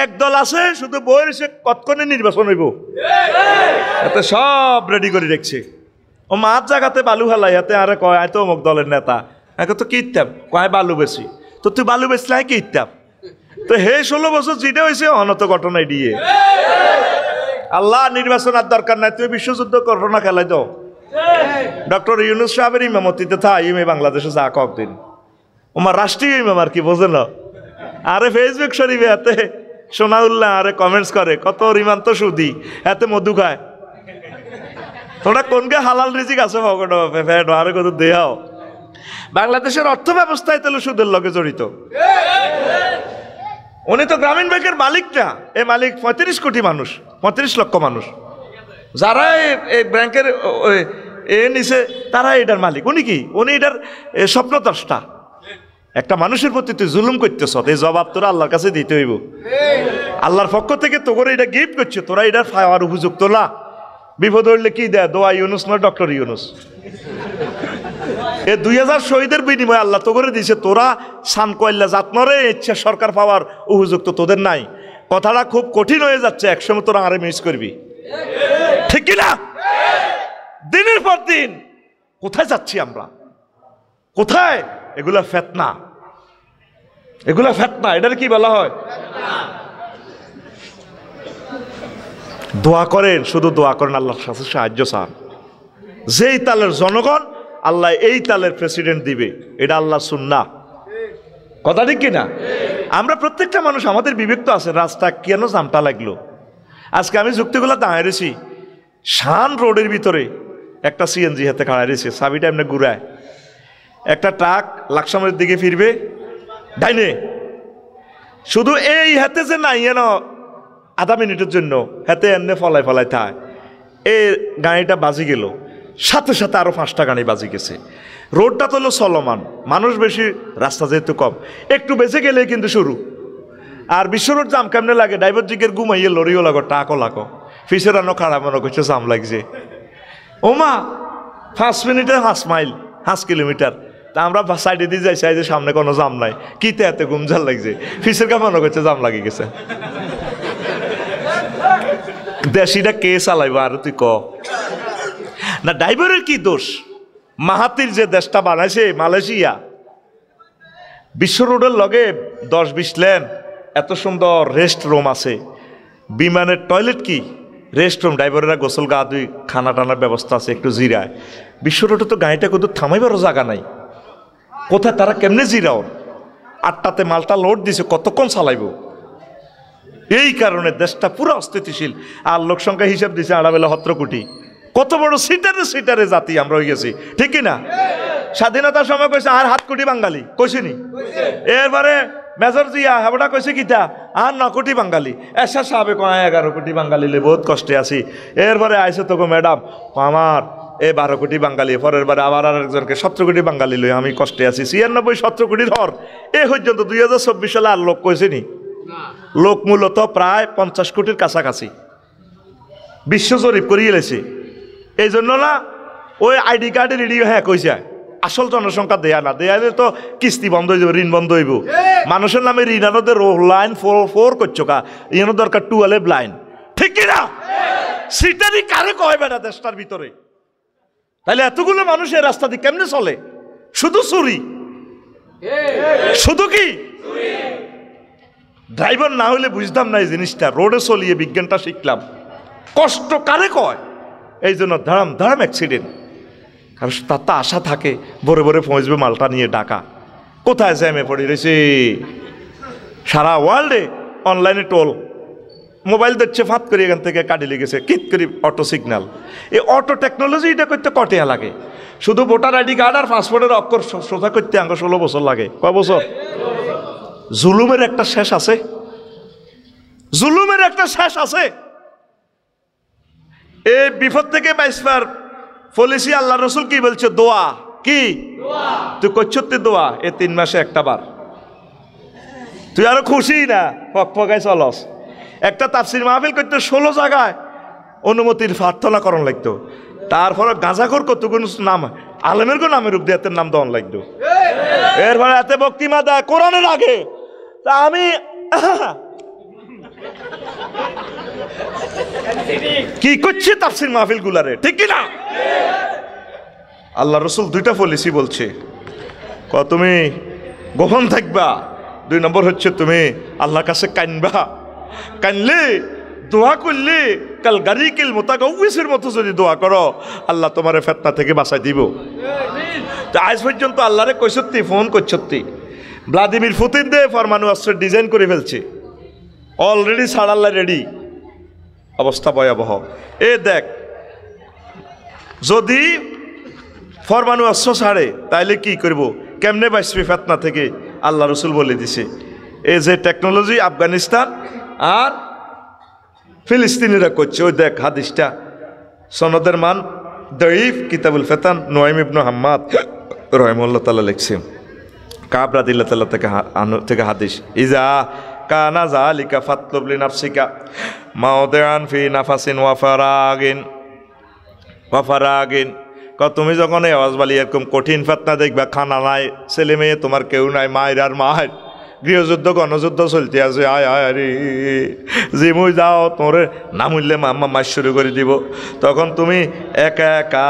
একদল আছে শুধু বইয়ের সে কতক্ষণে নির্বাচন হইব, এতে সব রেডি করে রেখছে। ও মাছ জায়গাতে বালু হালাই হাতে আরে কয় আয় তো অমুক দলের নেতা, এখন তো কি ইত্যাপ কয় বালু বেশি, তো তুই বালু বেচলে কি ইত্যাপ, তো হে 16 বছর যেটা হয়েছে অনত ঘটনায় দিয়ে আল্লাহ নির্বাচন আর দরকার নাই, তুমি বিশ্বযুদ্ধ ঘটনা খেলাই দাও। ডক্টর ইউনূস সাহেবের ইমামতিতে থা ইমে বাংলাদেশে যা কয়েকদিন ওমার রাষ্ট্রীয় ইমাম আর কি বোঝে না, আরে ফেসবুক শরীফে এতে সোনাউল্লাহ আরে কমেন্টস করে কত রিমান তো সুদি এতে মধু খায়, তোমরা কোনকে হালাল রিজিক আছে ভগট আরে কত দেহাও। বাংলাদেশের অর্থ ব্যবস্থায় তাহলে সুদের লগে জড়িত। উনি তো গ্রামীণ ব্যাংকের মালিকটা, এই মালিক 35 কোটি মানুষ, 35 লক্ষ মানুষ যারা এই ব্যাংকের এ নিছে তারা এটার মালিক। উনি কি, উনি এটার স্বপ্নদ্রষ্টা। একটা মানুষের প্রতি তুই জুলুম করতেছ, এই জবাব তোরা আল্লাহর কাছে দিতে হইব। আল্লাহর পক্ষ থেকে তো করে এটা গিফট করছে, তোরা এটা পাওয়ার উপযুক্ত না। বিপদ হইলে কি দেয়, দোয়া ইউনুস নয় ডক্টর ইউনুস। এ 2000 শহীদের বিনিময়ে আল্লাহ তো করে দিয়েছে, তোরা সান কয়লা জাতনরে ইচ্ছা সরকার পাওয়ার উপযুক্ত তোদের নাই। কথাটা খুব কঠিন হয়ে যাচ্ছে, একসময় তোরা আরে মিস করবি, ঠিক কিনা? দিনের পর দিন কোথায় যাচ্ছি আমরা, কোথায়? এগুলা ফেতনা, এগুলা ফেতনা। এটার কি বলা হয়? দোয়া করেন, শুধু দোয়া করেন, আল্লাহর কাছে সাহায্য চান। যেই তালের জনগণ আল্লাহ এই তালের প্রেসিডেন্ট দিবে, এটা আল্লাহ সুন্নাহ। কথা ঠিক কিনা? আমরা প্রত্যেকটা মানুষ আমাদের বিবেক তো আছে, রাস্তা কেন জামটা লাগলো। আজকে আমি যুক্তিগুলো দাঁড়িয়েছি, শান রোডের ভিতরে একটা সিএনজি হাতে খাড়া রয়েছে, চাবিটা এমনি ঘুরায়, একটা ট্রাক লাকসামের দিকে ফিরবে ডাইনে, শুধু এই হাতে যে নাই এন আধা মিনিটের জন্য হাতে এমনি ফলাই ফলাই থায়, এই গাড়িটা বাজি গেল, সাথে সাথে আরো 5টা গাড়ি বাজি গেছে। রোডটা তো হলো চলমান, মানুষ বেশি, রাস্তা যেহেতু কম, একটু বেঁচে গেলে কিন্তু শুরু। আর বিশ্ব রোড জাম কেমনে লাগে, ড্রাইভার জিগের ঘুমাইয়ে লরিও লাগো, টাকও লাগো, ফিসের আনো খারাপ মনে করছে জাম লাগছে। ওমা 5 মিনিটে 5 মাইল 5 কিলোমিটার, তা আমরা সাইডে দিয়ে যাই, সাইডে সামনে কোনো জাম নাই, কিতে এত গুমঝাল লাগছে, ফিসের কা মনে করছে জাম লাগি গেছে। দেশিটা কে চালাইবা আর তুই ক না, ড্রাইভারের কি দোষ? মাহাতির যে দেশটা বানাইছে মালয়েশিয়া, বিশ্ব রোডের লগে 10-20 লেন, এত সুন্দর রেস্ট রুম আছে, বিমানের টয়লেট কি রেস্ট রুম, ড্রাইভারেরা গোসল গা ধুই, খানা টানার ব্যবস্থা আছে, একটু জিরায়। বিশ্ব রোডে তো গাড়িটা কোথাও থামাইবারও জায়গা নাই, কোথায় তারা কেমনে জিরাও? 8টাতে মালটা লোড দিছে, কতক্ষণ চালাইব? এই কারণে দেশটা পুরো অস্থিতিশীল। আর লোক সংখ্যা হিসাব দিছে 17 কোটি। কত বড় সিটারে সিটারে জাতি আমরা হয়ে গেছি, ঠিক কিনা? স্বাধীনতার সময় কইছে আর 7 কোটি বাঙালি, কইছিনি? এরপরে মেজর জিয়া হাবড়া কইছে কিতা আর 9 কোটি বাঙালি, এরশাদ সাহেব কয় 11 কোটি বাঙালি লে বহুত কষ্টে আছি। এরপরে আইসে তোকে ম্যাডাম আমার 12 কোটি বাঙালি, পরের বারে আবার আরেকজনকে 17 কোটি বাঙালি লই আমি কষ্টে আছি। 96-17 কোটি ধর, এ পর্যন্ত 2024 সালে আর লোক কইছেনি? লোক মূলত প্রায় 50 কোটির কাছাকাছি বিশ্ব জরিপ করিয়ে এলেছে। এই জন্য না ওই আইডি কার্ডে রেডি হ্যাঁ কইছে আসল জনসংখ্যা দেয়া না, দেয়ালে তো কিস্তি বন্ধ হয়ে যাবে, ঋণ বন্ধ হইব। মানুষের নামে ঋণ আনতে লাইন 4 করছো কা, ইয়ের দরকার 12 লাইন, ঠিক কিনা? সিটারি কারে কয় বেটা দেশটার ভিতরে? তাহলে এতগুলো মানুষের রাস্তা দিয়ে কেমনে চলে? শুধু চুরি, শুধু কি ড্রাইভার না হলে বুঝতাম না এই জিনিসটা, রোডে চলিয়ে বিজ্ঞানটা শিখলাম। কষ্ট কারে কয়? এই জন্য ধারাম ধারাম অ্যাক্সিডেন্ট। কারণ তার তো আশা থাকে ভোরে ভোরে পৌঁছবে মালটা নিয়ে ঢাকা, কোথায় জ্যামে পড়ে রয়েছে সারা ওয়ার্ল্ডে। অনলাইনে টোল মোবাইল দিচ্ছে, ফাঁত করে এখান থেকে কাটি লেগেছে, কিট করি অটো সিগন্যাল। এই অটো টেকনোলজি এটা করতে কটিয়া লাগে, শুধু ভোটার আইডি কার্ড আর পাসপোর্টের অক্ষর সোজা করতে আঙ্গ 16 বছর লাগে। কয় বছর? জুলুমের একটা শেষ আছে, জুলুমের একটা শেষ আছে। এই বিপদ থেকে বাইসবার পলিসি আল্লাহ রসুল কি বলছে? দোয়া। কি তুই করছো? দোয়া এই 3 মাসে একটা বার। তুই আরো খুশি না ফকফকায় চলস। একটা তাফসির মাহফিল করতে 16 জায়গায় অনুমতির প্রার্থনা করণ লাগতো। তারপরে গাঁজাখোর কতগুলো নাম আলেমের গো নামের উপরে এতের নাম দেওয়ান লাগতো। এরপরে এতে বক্তিমা দেয় কোরআনের আগে। তা আমি কি করছে তাফসির মাহফিল গুলারে, ঠিক কি না? আল্লাহ রসুল দুইটা পলিসি বলছে, তুমি গোপন থাকবা, 2 নম্বর হচ্ছে তুমি আল্লাহর কাছে কানবা, কানলে দোয়া করলে কাল গারিকিল মুতাগাউসের মতো যদি দোয়া করো আল্লাহ তোমার ফিতনা থেকে বাঁচাই দিব। তো আজ পর্যন্ত আল্লাহরে কইসত্তি ফোন করছত্তি, ভ্লাদিমির পুতিন দে পরমাণু অস্ত্র ডিজাইন করে ফেলছে, অলরেডি সাড়াল্লা রেডি, অবস্থা ভয়াবহ। এ দেখ, যদি পরমাণু অস্ত্র ছাড়ে তাইলে কি করব, কেমনে বাঁচবে ফিতনা থেকে? আল্লাহ রসুল বলে দিছে, এই যে টেকনোলজি আফগানিস্তান আর ফিলিস্তিনিরা করছে, ওই দেখ হাদিসটা, সনদের মান দঈফ, কিতাবুল ফিতান, নুয়াইম ইবনে হাম্মাদ রাহিমাহুল্লাহ তাআলা লিখছে, কাব রাদিয়াল্লাহু তাআলা থেকে হাদিস, ইজা কানা যালিকা ফাতলুব লিনাফসিকা মাওদিআন ফি নাফাসিন ওয়া ফারাগিন। তুমি যখন এই আওয়াজবালি এরকম কঠিন ফিতনা দেখবা, খানা নাই, ছেলে মেয়ে তোমার কেউ নাই, মায়ের আর মায়ের, গৃহযুদ্ধ গণযুদ্ধ চলতে আছে, আয় আয় আরে যে মুই যাও তোর নামুললে মাম্মা মাস শুরু করে দিব, তখন তুমি একা একা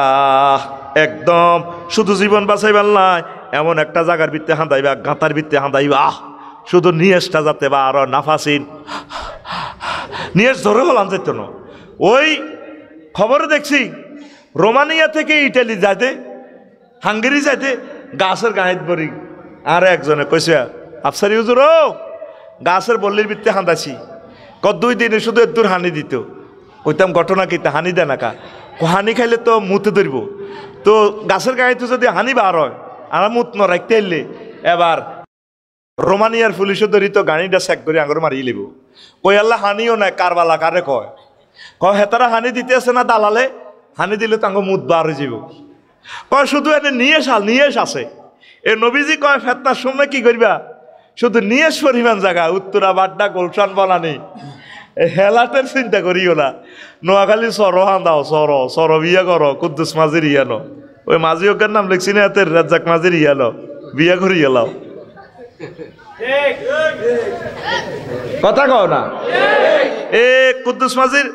একদম শুধু জীবন বাঁচাইবার নাই, এমন একটা জায়গার ভিত্তে হাঁদাইবা, গাঁতার ভিত্তে হাঁদাইবা, শুধু নিয়েসটা যাতে বা আরো নাফাসিন নিয়েস ধরে হলাম যেত না। ওই খবরে দেখছি রোমানিয়া থেকে ইটালি যাইতে, হাঙ্গেরি যাইতে গাছের গাঁত বরি, আর একজনে কইছে আফসারি হুজুর ও গাছের বল্লির ভিত্তে হাঁদাছি, 2 দিনে শুধু দূর হানি দিত। কইতাম ঘটনা কিতা, হানি দেয় না কা, হানি খাইলে তো মুতে ধরব, তো গাছের গাঁতে যদি হানি বার হয় আর মুত ন রাখতে এলে এবার রোমানিয়ার পুলিশও ধরি তো গাড়িটা চেক করে আঙুর মারিয়ে লিব। কই আল্লাহ হানিও নাই, কারবালা কারে কয় হেতারা হানি দিতে আছে না দালালে, হানি দিলে তো আঙুর মুত বার হয়ে যাব। কয় শুধু এনে নিয়েস আছে, এ নবীজি কয় ফেতনার সময় কি করবা, শুধু নিয়েস পরিমাণ জায়গা, উত্তরা বাড্ডা গোলশান বানানি, হেলাটের চিন্তা করিও না, নোয়াখালী সর হান্দাও, সর বিয়া করো, কুদ্দুস মাঝির ইয়ানো, ওই মাঝি ওকার নাম লিখছি না এতে, রাজ্জাক মাঝির ইয়ানো, বিয়া করি এলাও, কথা কও না? এ কুদ্দুস মাঝির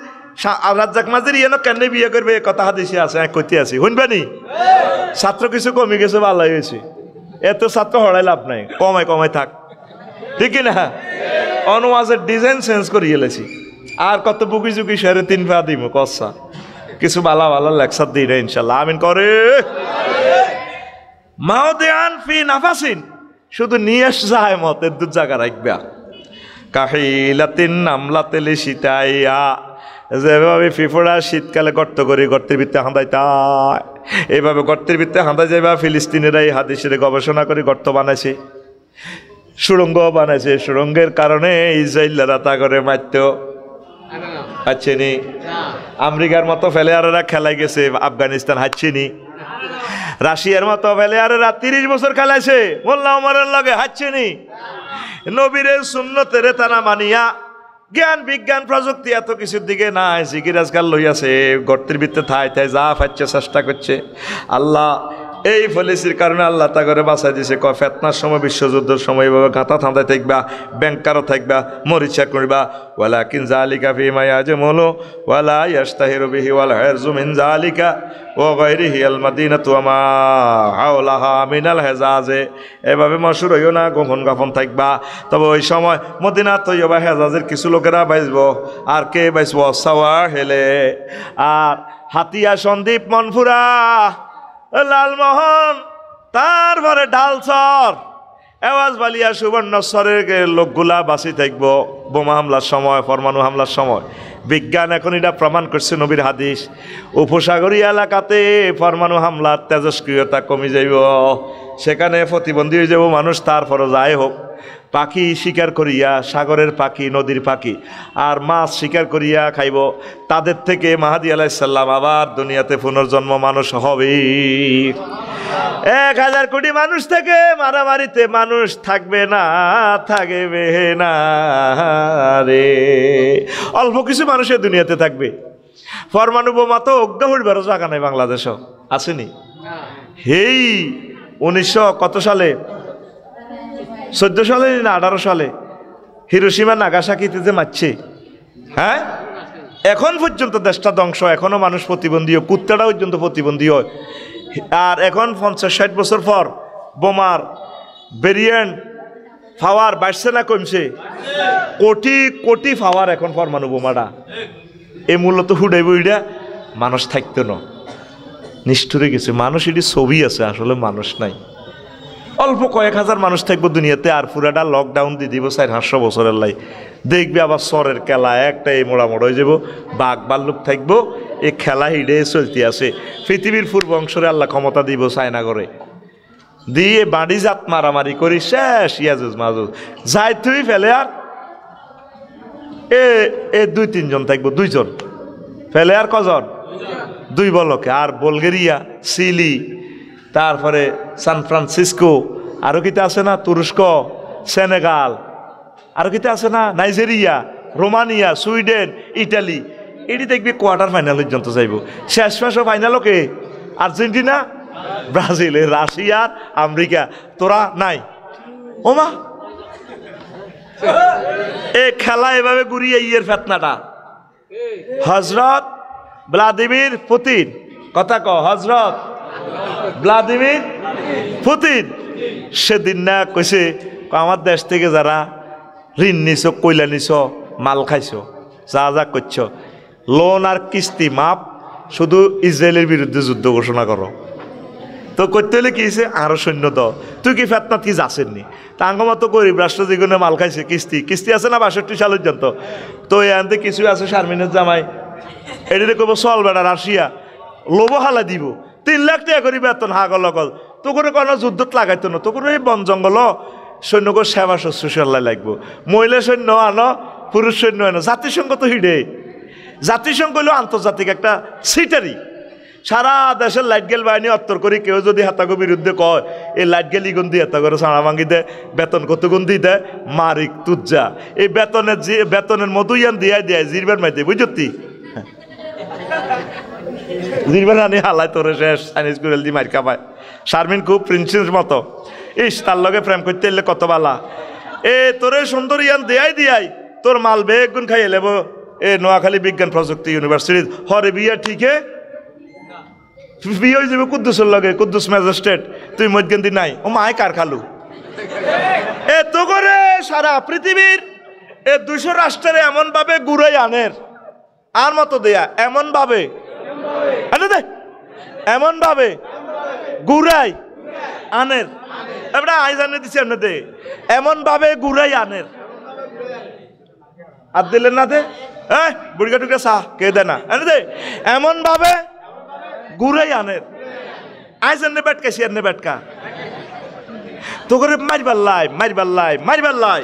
রাজ্জাক মাঝির ইয়ানো কেন বিয়ে করবে, কথা হাদিসে আছে, কইতে আছি শুনবানি। ছাত্র কিছু কমে গেছে, ভালো হয়েছে, এত ছাত্র হড়াই লাভ নাই, কমাই থাক, ঠিক না? অনুয়াজের ডিজাইন চেঞ্জ করে গেলেছি, আর কত বুকি চুকি 3.5 পা দিব, কসা কিছু ভালো লেকচার দিই রে ইনশাল্লাহ, আমিন করে। মাওদিআন ফি নাফাসিন, শুধু নিয়ে যায় মতের 2 জায়গা রাখবা, কাহিলাতিন আমলাতেলি শীতাইয়া, যেভাবে ফিফোড়া শীতকালে গর্ত করে গর্তের ভিত্তে হাঁদাইতা, এইভাবে গর্তের ভিত্তে হাঁদা যাইবা। ফিলিস্তিনিরা এই হাদিসের গবেষণা করে গর্ত বানাইছে, সুড়ঙ্গ বানাইছে, সুড়ঙ্গের কারণে ইসরায়েলরা তা করে মারত হাচ্ছেনি, আমেরিকার মতো ফেলেয়ারেরা খেলাই গেছে, আফগানিস্তান হাচ্ছেনি, রাশিয়ার মতো ফেলেয়ারেরা 30 বছর খেলাইছে, মোল্লা ওমরের লগে হাচ্ছেনি। নবীরে সুন্নতেরে তারা মানিয়া জ্ঞান বিজ্ঞান প্রযুক্তি এত কিছুর দিকে নাই, জিগিরাজগার লইয়াছে, গর্তের ভিতরে থাই যা পাচ্ছে চেষ্টা করছে। আল্লাহ এই পলিসির কারণে আল্লাহ তা করে বাঁচাই দিছে। কয় ফেতনার সময়, বিশ্বযুদ্ধের সময় এভাবে গাঁথা থাঁদায় থাকবা, ব্যাংকারও থাকবা, মরিচা করবা। ওয়ালাকিন জালিকা ফিমা ইয়াজমুলু ওয়ালা ইয়াস্তাহিরু বিহি ওয়াল হিরজু মিন জালিকা ওয়া গায়রিহি আল মাদিনাতু ওয়া মা হাওলাহা মিনাল হেজাজে। এভাবে মশহুর হইও না, গোপন গোপন থাকবা। তবে ওই সময় মদিনা তৈয়বা হেজাজের কিছু লোকেরা বাঁচব, আর কে বাঁচব? সাওয়া হেলে আর হাতিয়া, সন্দীপ, মনপুরা, লালমোহন, তারপরে ডালচর, এওয়াজ বালিয়া, সুবর্ণচরের লোকগুলা বাঁচি থাকবো বোমা হামলার সময়, পরমাণু হামলার সময়। বিজ্ঞান এখন এটা প্রমাণ করছে, নবীর হাদিস, উপসাগরীয় এলাকাতে পরমাণু হামলার তেজস্ক্রিয়তা কমে যাইব, সেখানে প্রতিবন্ধী হয়ে যাব মানুষ। তারপরে যাই হোক, পাখি শিকার করিয়া, সাগরের পাখি, নদীর পাখি আর মাছ শিকার করিয়া খাইব, তাদের থেকে মাহাদি আলাইহিস সালাম আবার দুনিয়াতে পুনর্জন্ম মানুষ হবে। 1000 কোটি মানুষ থেকে মারামারিতে মানুষ থাকবে না, থাকবে না রে। অল্প কিছু মানুষের দুনিয়াতে থাকবে। পরমাণু বোমা তো অজ্ঞা হইবার জায়গা নাই বাংলাদেশও, আসেনি? হেই 1900 কত সালে, 14 সালে না 18 সালে হিরোশিমা নাগাসাকিতে যে মারছে, হ্যাঁ এখন পর্যন্ত দেশটা ধ্বংস, এখনো মানুষ প্রতিবন্ধী, কুত্তাটা পর্যন্ত প্রতিবন্ধী হয়। আর এখন 50-60 বছর পর বোমার ভেরিয়েন্ট পাওয়ার বাড়ছে না কমছে? কোটি কোটি পাওয়ার এখন পরমাণু বোমাটা। এ মূলত হুডাইব, এটা মানুষ থাকতো না, নিষ্ঠুরে গেছে মানুষ। এটি ছবি আছে, আসলে মানুষ নাই। অল্প কয়েক হাজার মানুষ থাকবো দুনিয়াতে, আর পুরাটা লকডাউন দিয়ে দিব 400 বছরের লাই। দেখবি আবার সরের খেলা, একটা এই মোড়ামোড় হয়ে যাবো, বাঘ ভাল্লুক থাকবো, এই খেলা হিডে চলতে আছে। পৃথিবীর পূর্ব অংশরে আল্লাহ ক্ষমতা দিব চায়না করে, দিয়ে বাড়ি জাত মারামারি করি শেষ। ইয়াজুজ মাজুজ যাই তুই ফেলে, আর এ 2-3 জন থাকবো, 2 জন ফেলে, আর কজন? 2 বলকে। আর বুলগেরিয়া, চিলি, তারপরে সান ফ্রান্সিসকো, আরো কিতে আছে না, তুরস্ক, সেনেগাল, আরো কিতে আছে না, নাইজেরিয়া, রোমানিয়া, সুইডেন, ইটালি। এটি দেখবি কোয়ার্টার ফাইনাল পর্যন্ত যাইব। শেষ মাসও ফাইনাল কে? Argentina, Brazil, Russia, America. তোরা নাই ওমা, এ খেলা এভাবে ঘুরিয়ে ইয়ের ফেতনাটা। হজরত ভ্লাদিমির পুতিন, কথা ক, হজরত ভ্লাদিমির পুতিন সেদিন না কইছে, আমার দেশ থেকে যারা ঋণ নিছ, কইলা নিছ, মাল খাইছ, যা যা করছ, লোন আর কিস্তি মাপ, শুধু ইসরায়েলের বিরুদ্ধে যুদ্ধ ঘোষণা করো। তো করতে হলে কি হয়েছে, আরো সৈন্য দাও। তুই কি ফেতনাত কি যাচ্ছেননি? তাঙ্গমতো গরিব রাষ্ট্র যেগুলো মাল খাইছে, কিস্তি কিস্তি আছে না 62 সাল পর্যন্ত। তো এতে কিছু আছে শারমিনের জামাই, এটি কব চল বেড়া রাশিয়া, লোভ হালা দিব 3 লাখ টাকা করি বেতন, হাগল লগল। তো করে কোনো যুদ্ধত লাগাইতো না, তো করে এই বন জঙ্গল সৈন্যকে সেবা শুশ্রূষা লাগবো। মহিলা সৈন্য আনো, পুরুষ সৈন্য আনো। জাতিসংঘ তো হিডে, জাতিসংঘ হলো আন্তর্জাতিক একটা সিটারি। সারা দেশের লাইট গেল বাহিনী অত্তর করি, কেউ যদি হাতাগো বিরুদ্ধে কয়, এই লাইট গেল ইগুন দিয়ে হাতা করে সাড়া ভাঙি দেয়, বেতন কত গুণ দিয়ে দেয়, মারিক তুজ্জা। এই বেতনের যে বেতনের মতো ইয়ান দিয়ে দেয় জিরবার মাইতে, বুঝতি? জিরবার আনি হালাই তোরে শেষ, চাইনিজ গুরেল দি মার খাবায়। শারমিন খুব প্রিন্সেস মতো, ইস তার লগে প্রেম করতে এলে কত বালা। এ তোরে সুন্দর ইয়ান দেয়াই দিয়াই তোর মাল বেগ গুণ খাইয়ে লেব। এ নোয়াখালী বিজ্ঞান প্রযুক্তি ইউনিভার্সিটি হরে বিয়া, ঠিকে বিয়ে হয়ে যাবে কুদ্দুসের লগে, কুদ্দুস ম্যাজিস্ট্রেট, তুই মধ্যে নাই। ও মায় কার খালু? এ তো করে সারা পৃথিবীর এ 200 রাষ্ট্রের এমন ভাবে ঘুরাই আনের, আর মতো দেয়া এমন ভাবে, এমন ভাবে ঘুরাই আনের। আমরা আই জানে দিচ্ছি আপনাদের, এমন ভাবে ঘুরাই আনের। আর দিলেন না দে, হ্যাঁ বুড়িকা টুকা চা কে দে না, দে এমন ভাবে ঘুরাই আনের। আই জানে বেটকা সিয়ার নে বেটকা, তো করে মারবার লাই, মারবার লাই, মারবার লাই।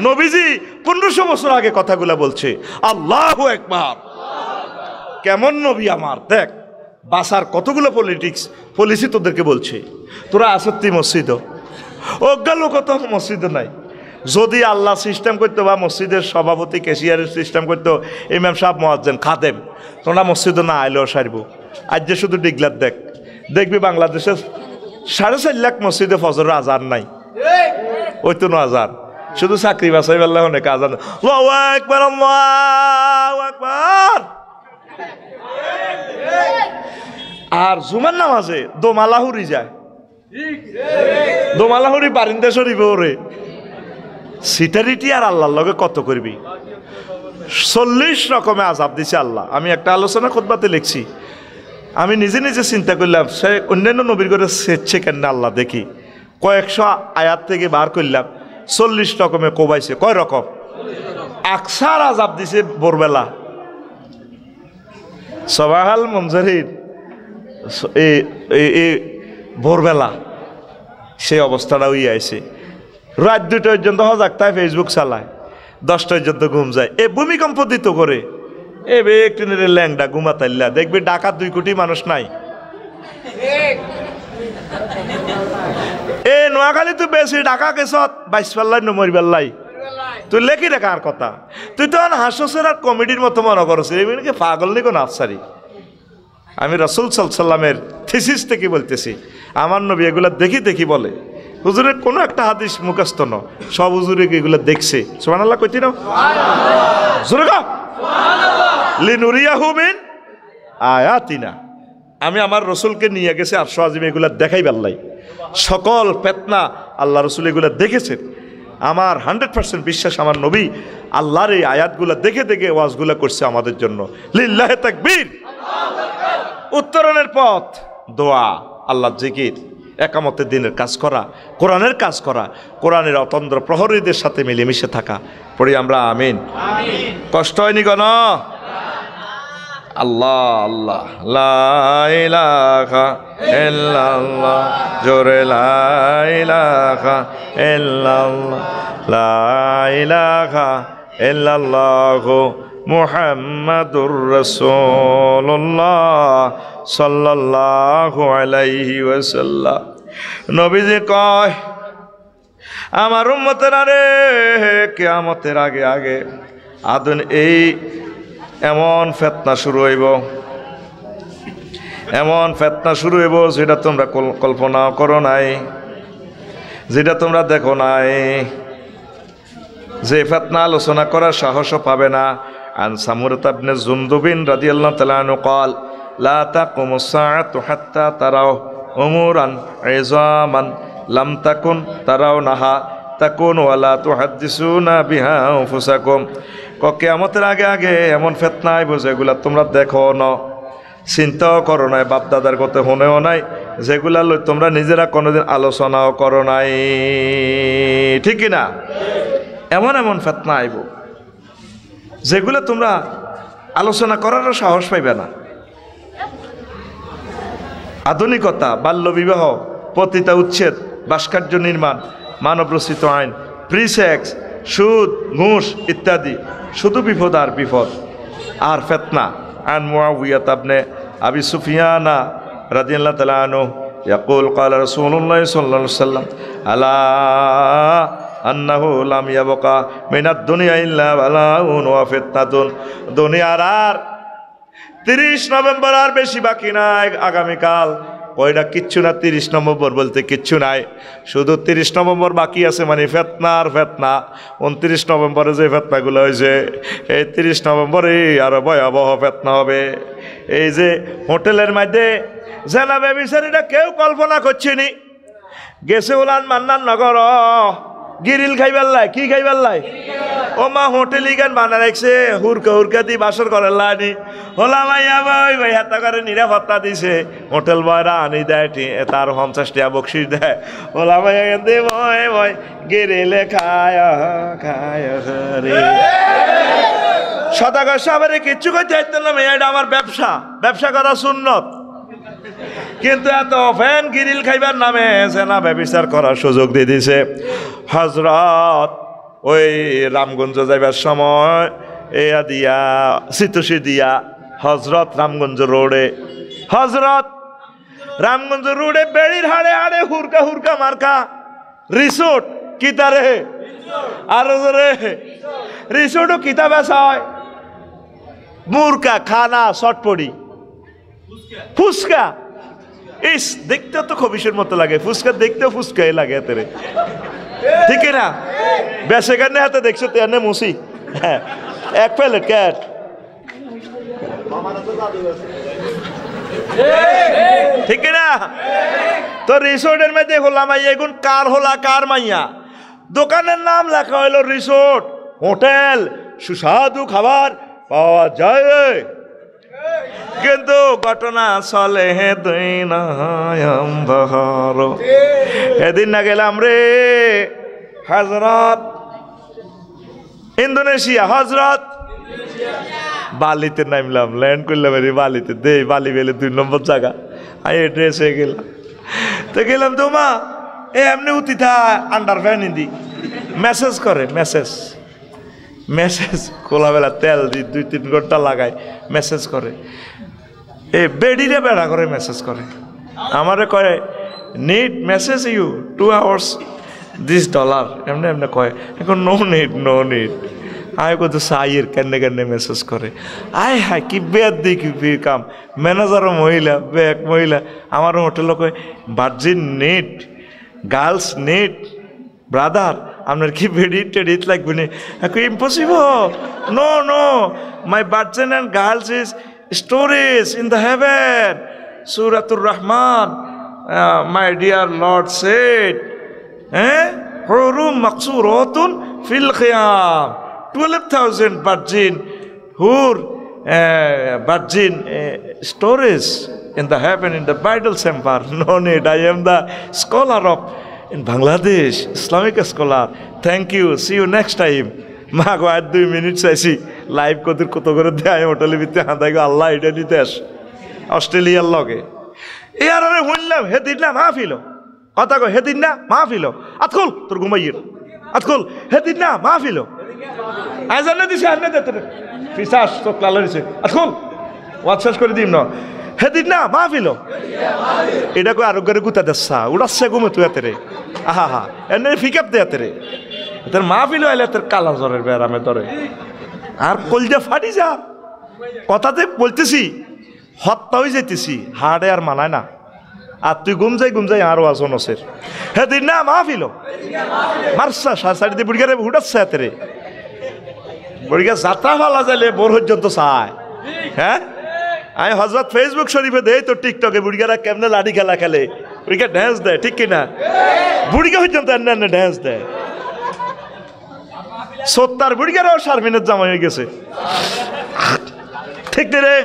নবীজি 1500 বছর আগে কথাগুলা বলছে। আল্লাহু আকবার, কেমন নবী আমার, দেখ বাসার কতগুলো পলিসি তোদেরকে বলছে। তোরা আসত্তি মসজিদ, অজ্ঞা লোক তো মসজিদ নাই। যদি আল্লাহ সিস্টেম করতো, বা মসজিদের সভাপতি ক্যাশিয়ারের সিস্টেম করতো, ইমাম সাহেব মুয়াজ্জিন খাদেম, তোমরা মসজিদ না আইলেও সারব। আজ যে শুধু ডিগলার দেখ, দেখবি বাংলাদেশের 4.5 লাখ মসজিদে ফজরের আজান নাই, ওই তো আজান শুধু চাকরি বাছাই বেলা অনেক আজান। আল্লাহু আকবার, আল্লাহু আকবার। আর জুমার নামাজে দোমালাহুরি যায়, দোমালাহুরি বারিন্দা শরীফ ওরে সিটারিটি। আর আল্লাহর লগে কত করবি? 40 রকমের আযাব দিছে আল্লাহ। আমি একটা আলোচনা খুতবাতে লিখছি, আমি নিজে নিজে চিন্তা করলাম, সে অন্যান্য নবীর করে সেচ্ছে কেন আল্লাহ দেখি, কয়েকশো আয়াত থেকে বার করলাম, 40 রকমে কোবাইছে। কয় রকম? আকসার আযাব দিছে ভোরবেলা, সবাহাল মঞ্জারির ভোরবেলা সেই অবস্থাটা হয়ে আছে। রাত 2টা পর্যন্ত হজাক তাই ফেসবুক চালায়, 10টা পর্যন্ত ঘুম যায়। এ ভূমিকম্প দিত করে এ একটু ল্যাংডা ঘুমাতাইল্লা, দেখবি ঢাকার 2 কোটি মানুষ নাই। এ নোয়াখালী তুই বেশি, ঢাকা গেছত 22 পাল্লাই নমরি পাল্লাই, তুই লেখি রেখা আর কথা। তুই তো হাস্যসের আর কমেডির মতো মনে করছিস, এমনিকে পাগল নি কোন আফসারি। আমি রাসূল সাল্লাল্লাহু আলাইহি ওয়াসাল্লামের থিসিস থেকে বলতেছি, আমার নবী এগুলা দেখি দেখি বলে। হুজুরের কোনো একটা হাদিস মুখস্থ ন, সব হুজুরে এগুলো দেখছে। সুবহানাল্লাহ কইতি না? সুবহানাল্লাহ, লিনুরিয়াহু মিন আয়াতিনা। আমি আমার রসুলকে নিয়ে গেছি আরশ আজিমে, এগুলা দেখাই পারলাই। সকল ফিতনা আল্লাহ রসুল এগুলা দেখেছেন। আমার 100% বিশ্বাস, আমার নবী আল্লাহর এই আয়াতগুলা দেখে দেখে ওয়াজগুলা করছে আমাদের জন্য। লিল্লাহি তাকবীর। উত্তরণের পথ দোয়া, আল্লাহর জিকির, একামতের দিনের কাজ করা, কোরআনের কাজ করা, কোরআনের অতন্দ্র প্রহরীদের সাথে মিলেমিশে থাকা। পড়ি আমরা আমিন। কষ্ট হয়নি গণ? আল্লাহ আল্লাহ লা ইলাহা ইল্লাল্লাহ, জোরে লা ইলাহা ইল্লাল্লাহ, লা ইলাহা ইল্লাল্লাহ মুহাম্মাদুর রাসূলুল্লাহ সাল্লাল্লাহু আলাইহি ওয়াসাল্লাম। নবীজি কয়, আমার উম্মতেরা রে, কিয়ামতের আগে আগে এই এমন ফিতনা শুরু হইব, এমন ফিতনা শুরু হইব যেটা তোমরা কল্পনা করো নাই, যেটা তোমরা দেখো নাই। যে ফিতনা আলোচনা করার সাহসও পাবে না। আন সামুরাত ইবনে জুনদুবিন রাদিয়াল্লাহু তাআলা আনহু قال لا تقوم الساعة حتى تروا أمورا عظاما لم تكن ترونها تكون ولا تحدثون بها أنفسكم। কিয়ামতের আগে আগে এমন ফিতনা আইব যেগুলা তোমরা দেখো না, চিন্তাও করো নাই, বাপদাদার কথা শুনেও নাই, যেগুলা লই তোমরা নিজেরা কোনোদিন আলোচনাও করো নাই। ঠিক কিনা? এমন এমন ফিতনা আইব যেগুলো তোমরা আলোচনা করারও সাহস পাইবে না। আধুনিকতা, বাল্যবিবাহ, পতিতা উচ্ছেদ, ভাস্কর্য নির্মাণ, মানব রচিত আইন, প্রি সেক্স, সুদ, ঘুষ ইত্যাদি, শুধু বিপদ আর বিপদ আর ফিতনা। আন মুআবিয়া ইবনে আবি সুফিয়ান রাদিয়াল্লাহু তাআলা আনহু ইয়াকুল ক্বালা রাসূলুল্লাহ সাল্লাল্লাহু আলাইহি ওয়াসাল্লাম আলা আন্নাহু লাম ইয়াবকা মিনাদ দুনিয়া ইল্লা বালাউন ওয়া ফিতনাতুন। দুনিয়ার আর 30 নভেম্বর আর বেশি বাকি নাই, আগামীকাল। কয়টা? কিচ্ছু না। 30 নভেম্বর বলতে কিচ্ছু নাই, শুধু 30 নভেম্বর বাকি আছে, মানে ফিতনা আর ফিতনা। 29 নভেম্বরে যে ফিতনাগুলো হয়েছে, এই 30 নভেম্বরে আরো ভয়াবহ ফিতনা হবে। এই যে হোটেলের মধ্যে জেনা ব্যভিচারীরা কেউ কল্পনা করছেনি, গেছে উলান মান্নান নগর গিরিল খাইবার লাই। কি খাইবার লাই? ও মা হোটেল ইগান বানা রাখছে, হুরকা হুরকা দি বাসর করার লাইনি। হোলা মাইয়া বই ভাই হাতা করে নিরাপত্তা দিছে, হোটেল বয়রা আনি দেয়, তার 50 টাকা বকশিস দেয়। হোলা মাইয়া দে বয় বয় গিরিলে খায় খায় রে। সদাগর সাহেবের কিচ্ছু করতে চাইতো না, মেয়েটা আমার ব্যবসা, ব্যবসা করা সুন্নত। কিন্তু এত ফ্যান গিরিল খাইবার নামে সেনা ব্যবচার করার সুযোগ দিয়ে দিছে। হজরত ওই রামগঞ্জ যাইবার সময় এয়া দিয়া সিতুসি দিয়া হজরত রামগঞ্জ রোডে, হজরত রামগঞ্জ রোডে বেড়ির হাড়ে হাড়ে হুরকা হুরকা মার্কা রিসোর্ট। কিতা রে? আর রে রিসোর্টও কিতা বেচা হয়? মুরকা, খানা, চটপড়ি, ফুচকা। ইস, দেখতেও তো খবিসের মতো লাগে, ফুচকা দেখতেও ফুচকাই লাগে এতে। ঠিক না? বেসে গানে হাতে দেখছো তেনে মুসি। হ্যাঁ, 1 প্লেট ক্যাট। ঠিক না? তো রিসোর্টের মধ্যে হলাম এগুন কার হলা কার মাইয়া, দোকানের নাম লেখা হইলো রিসোর্ট, হোটেল, সুস্বাদু খাবার পাওয়া যায়। কিন্তু ঘটনা চলে হে দুই নভেম্বর। এদিন না গেলাম রে হজরত ইন্দোনেশিয়া, হজরত বালিতে নামলাম, ল্যান্ড করলাম বালিতে। দে বালি বেলে 2 নম্বর জায়গা। আমি এড্রেস হয়ে গেলাম, তো গেলাম তো মা এমনি উতিথা আন্ডার ফ্যান দি মেসেজ করে, মেসেজ খোলাবেলা তেল দি 2-3 ঘন্টা লাগায় মেসেজ করে। এ বেডিরে বেড়া করে মেসেজ করে, আমারে কয় need message you 2 hours this $, এমনি এমনি কয়। এখন নো নিড। আয় কত সাইয়ের কেনে কেনে মেসেজ করে। আয় হায় কি বেদ দি কি কাম। ম্যানেজারও মহিলা, ব্যাক মহিলা। আমার হোটেলও কয় virgin need, girls need, brother আপনার কি বেডি টেডিট লাগবে না? Impossible, no no, my virgin and girls is storage in the heaven, সূরাতুর রহমান, মাই ডিয়ার লর্ড সেড, হুরুম মাকসুরাতুন ফিল খিয়াম, 12,000 virgin হুর virgin storage in the heaven in the bridal chamber. No need, I am the scholar of in Bangladesh, Islamic scholar. Thank you, see you next time. মা গো আর 2 minute চাইছি, live কত করে দেয় হোটেলের ভিতরে হাঁদাই গো, আল্লাহ এটা নিতে আস অস্ট্রেলিয়ার লগে। এ আর শুনলাম হেদিন না মাহফিল, কথা কো হেদিন না মাহফিল, আতকুল তোর ঘুমাইয়ের, আতকুল হেদিন না মাহফিল, আজ আনে দিছে আনে দে তোর পিসাস তো ক্লাল হইছে, আতকুল ওয়াজ শেষ করে দিম না, হেদিন না মাহফিল, এটা কো আরো করে গুতা দেছা উড়াচ্ছে ঘুমে তুই এতে, আহা হা এনে ফিকাপ দে এতে, তোর মাহফিল হইলে তোর কালা জ্বরের বেড়ামে ধরে আর কলজা ফাটি যা, কথাতে বলতেছি হত্যা হয়ে যাইতেছি, হাড়ে আর মানায় না, আর তুই ঘুম যাই আরো আসন ওসের, হেদিন না মাহফিল মারসা সাড়ে দিয়ে বুড়িগারে উঠাচ্ছে এতে, বুড়িগা যাত্রা ফালা যাইলে বোর পর্যন্ত চায়। হ্যাঁ আমি হজরত ফেসবুক শরীফে দেই তো টিকটকে বুড়িগারা কেমনে লাঠি খেলা খেলে, বুড়িগা ড্যান্স দেয়, ঠিক কিনা? বুড়িগা পর্যন্ত এনে ড্যান্স দেয়, সত্তার বুড়িগারাও শারমিনের জামাই হয়ে গেছে, ঠিক রে?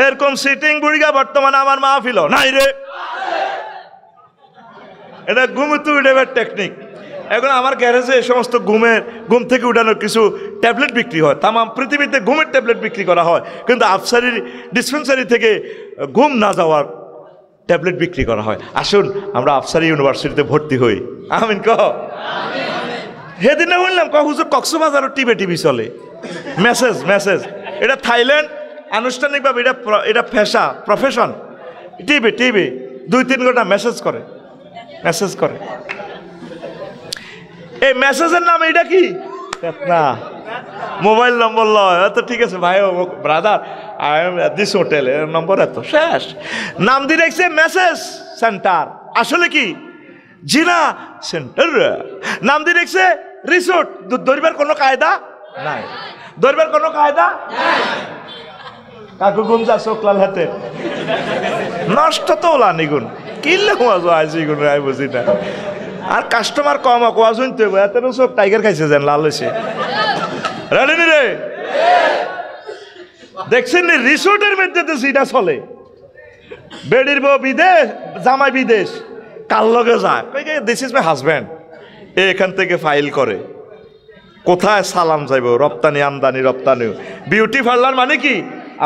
এরকম সিটিং বুড়িগা বর্তমানে আমার মাহফিল নাই রে, এটা ঘুমুতু উঠেবার টেকনিক। এখন আমার গ্যারেজে এই সমস্ত ঘুম থেকে উঠানোর কিছু ট্যাবলেট বিক্রি হয়, তাম পৃথিবীতে ঘুমের ট্যাবলেট বিক্রি করা হয়, কিন্তু আফসারি ডিসপেন্সারি থেকে ঘুম না যাওয়ার ট্যাবলেট বিক্রি করা হয়। আসুন আমরা আফসারি ইউনিভার্সিটিতে ভর্তি হই, আমিন কহ। সেদিন না বললাম হুজুর কক্সবাজারও টিভি চলে, মেসেজ, এটা থাইল্যান্ড আনুষ্ঠানিকভাবে এটা প্রফেশন, টিভি 2-3 ঘন্টা মেসেজ করে। এই মেসেজের নাম এটা কি না মোবাইল নম্বর লয়, তো ঠিক আছে ভাই brother I am this hotel, এর নম্বর এত, শেষ। নাম দিয়ে রেখেছে মেসেজ সেন্টার, আসলে কি জিনা সেন্টার। নাম দিয়ে রেখেছে রিসোর্ট, ধরবার কোনো কায়দা নাই, কাকু গুম যা চোখলাল হাতে নষ্ট তো ওলা নিগুন কিনলে আইসি গুণ আই বুঝি না। আর কাস্টমার কম কোয়া শুনতে এত সব টাইগার খাইছে যেন লাল হয়েছে রেডি রে, দেখছেন নি রিসোর্টের মধ্যে তো সিটা চলে, বেডির বউ বিদেশ, জামাই বিদেশ, কার লগে যায় দিস ইজ মাই হাজব্যান্ড, এখান থেকে ফাইল করে কোথায় সালাম যাইব, রপ্তানি আমদানি রপ্তানি, বিউটি পার্লার মানে কি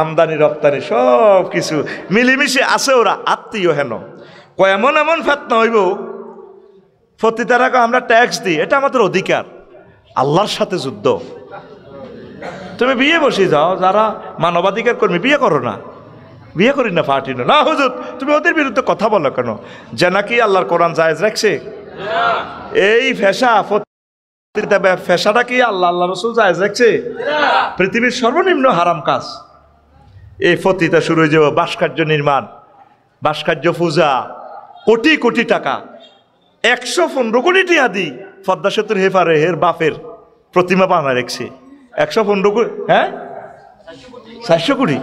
আমদানি রপ্তানি সব কিছু মিলিমিশে আছে, ওরা আত্মীয় হেন এমন ফেতনা হইব, প্রতিটা টাকা আমরা ট্যাক্স দিই, এটা আমাদের অধিকার, আল্লাহর সাথে যুদ্ধ। তুমি বিয়ে বসে যাও, যারা মানবাধিকার কর্মী বিয়ে করো না, বিয়ে করি না পার্টি না হুজুর, তুমি ওদের বিরুদ্ধে কথা বলো কেন? যে নাকি আল্লাহর কোরআন জায়েজ রাখছে, এই ফেসাটা কি আল্লাহ রসুল জায়েজ রাখছে? পৃথিবীর সর্বনিম্ন হারাম কাজ এই ফতিটা শুরু হয়ে যাবে, ভাস্কর্য নির্মাণ, ভাস্কর্য পূজা, কোটি টাকা, 115 কোটি টাকা দি পদ্মা সেতুর হেফারে হের বাপের প্রতিমা বানায় রেখেছে, 115 কোটি, হ্যাঁ 400 কোটি।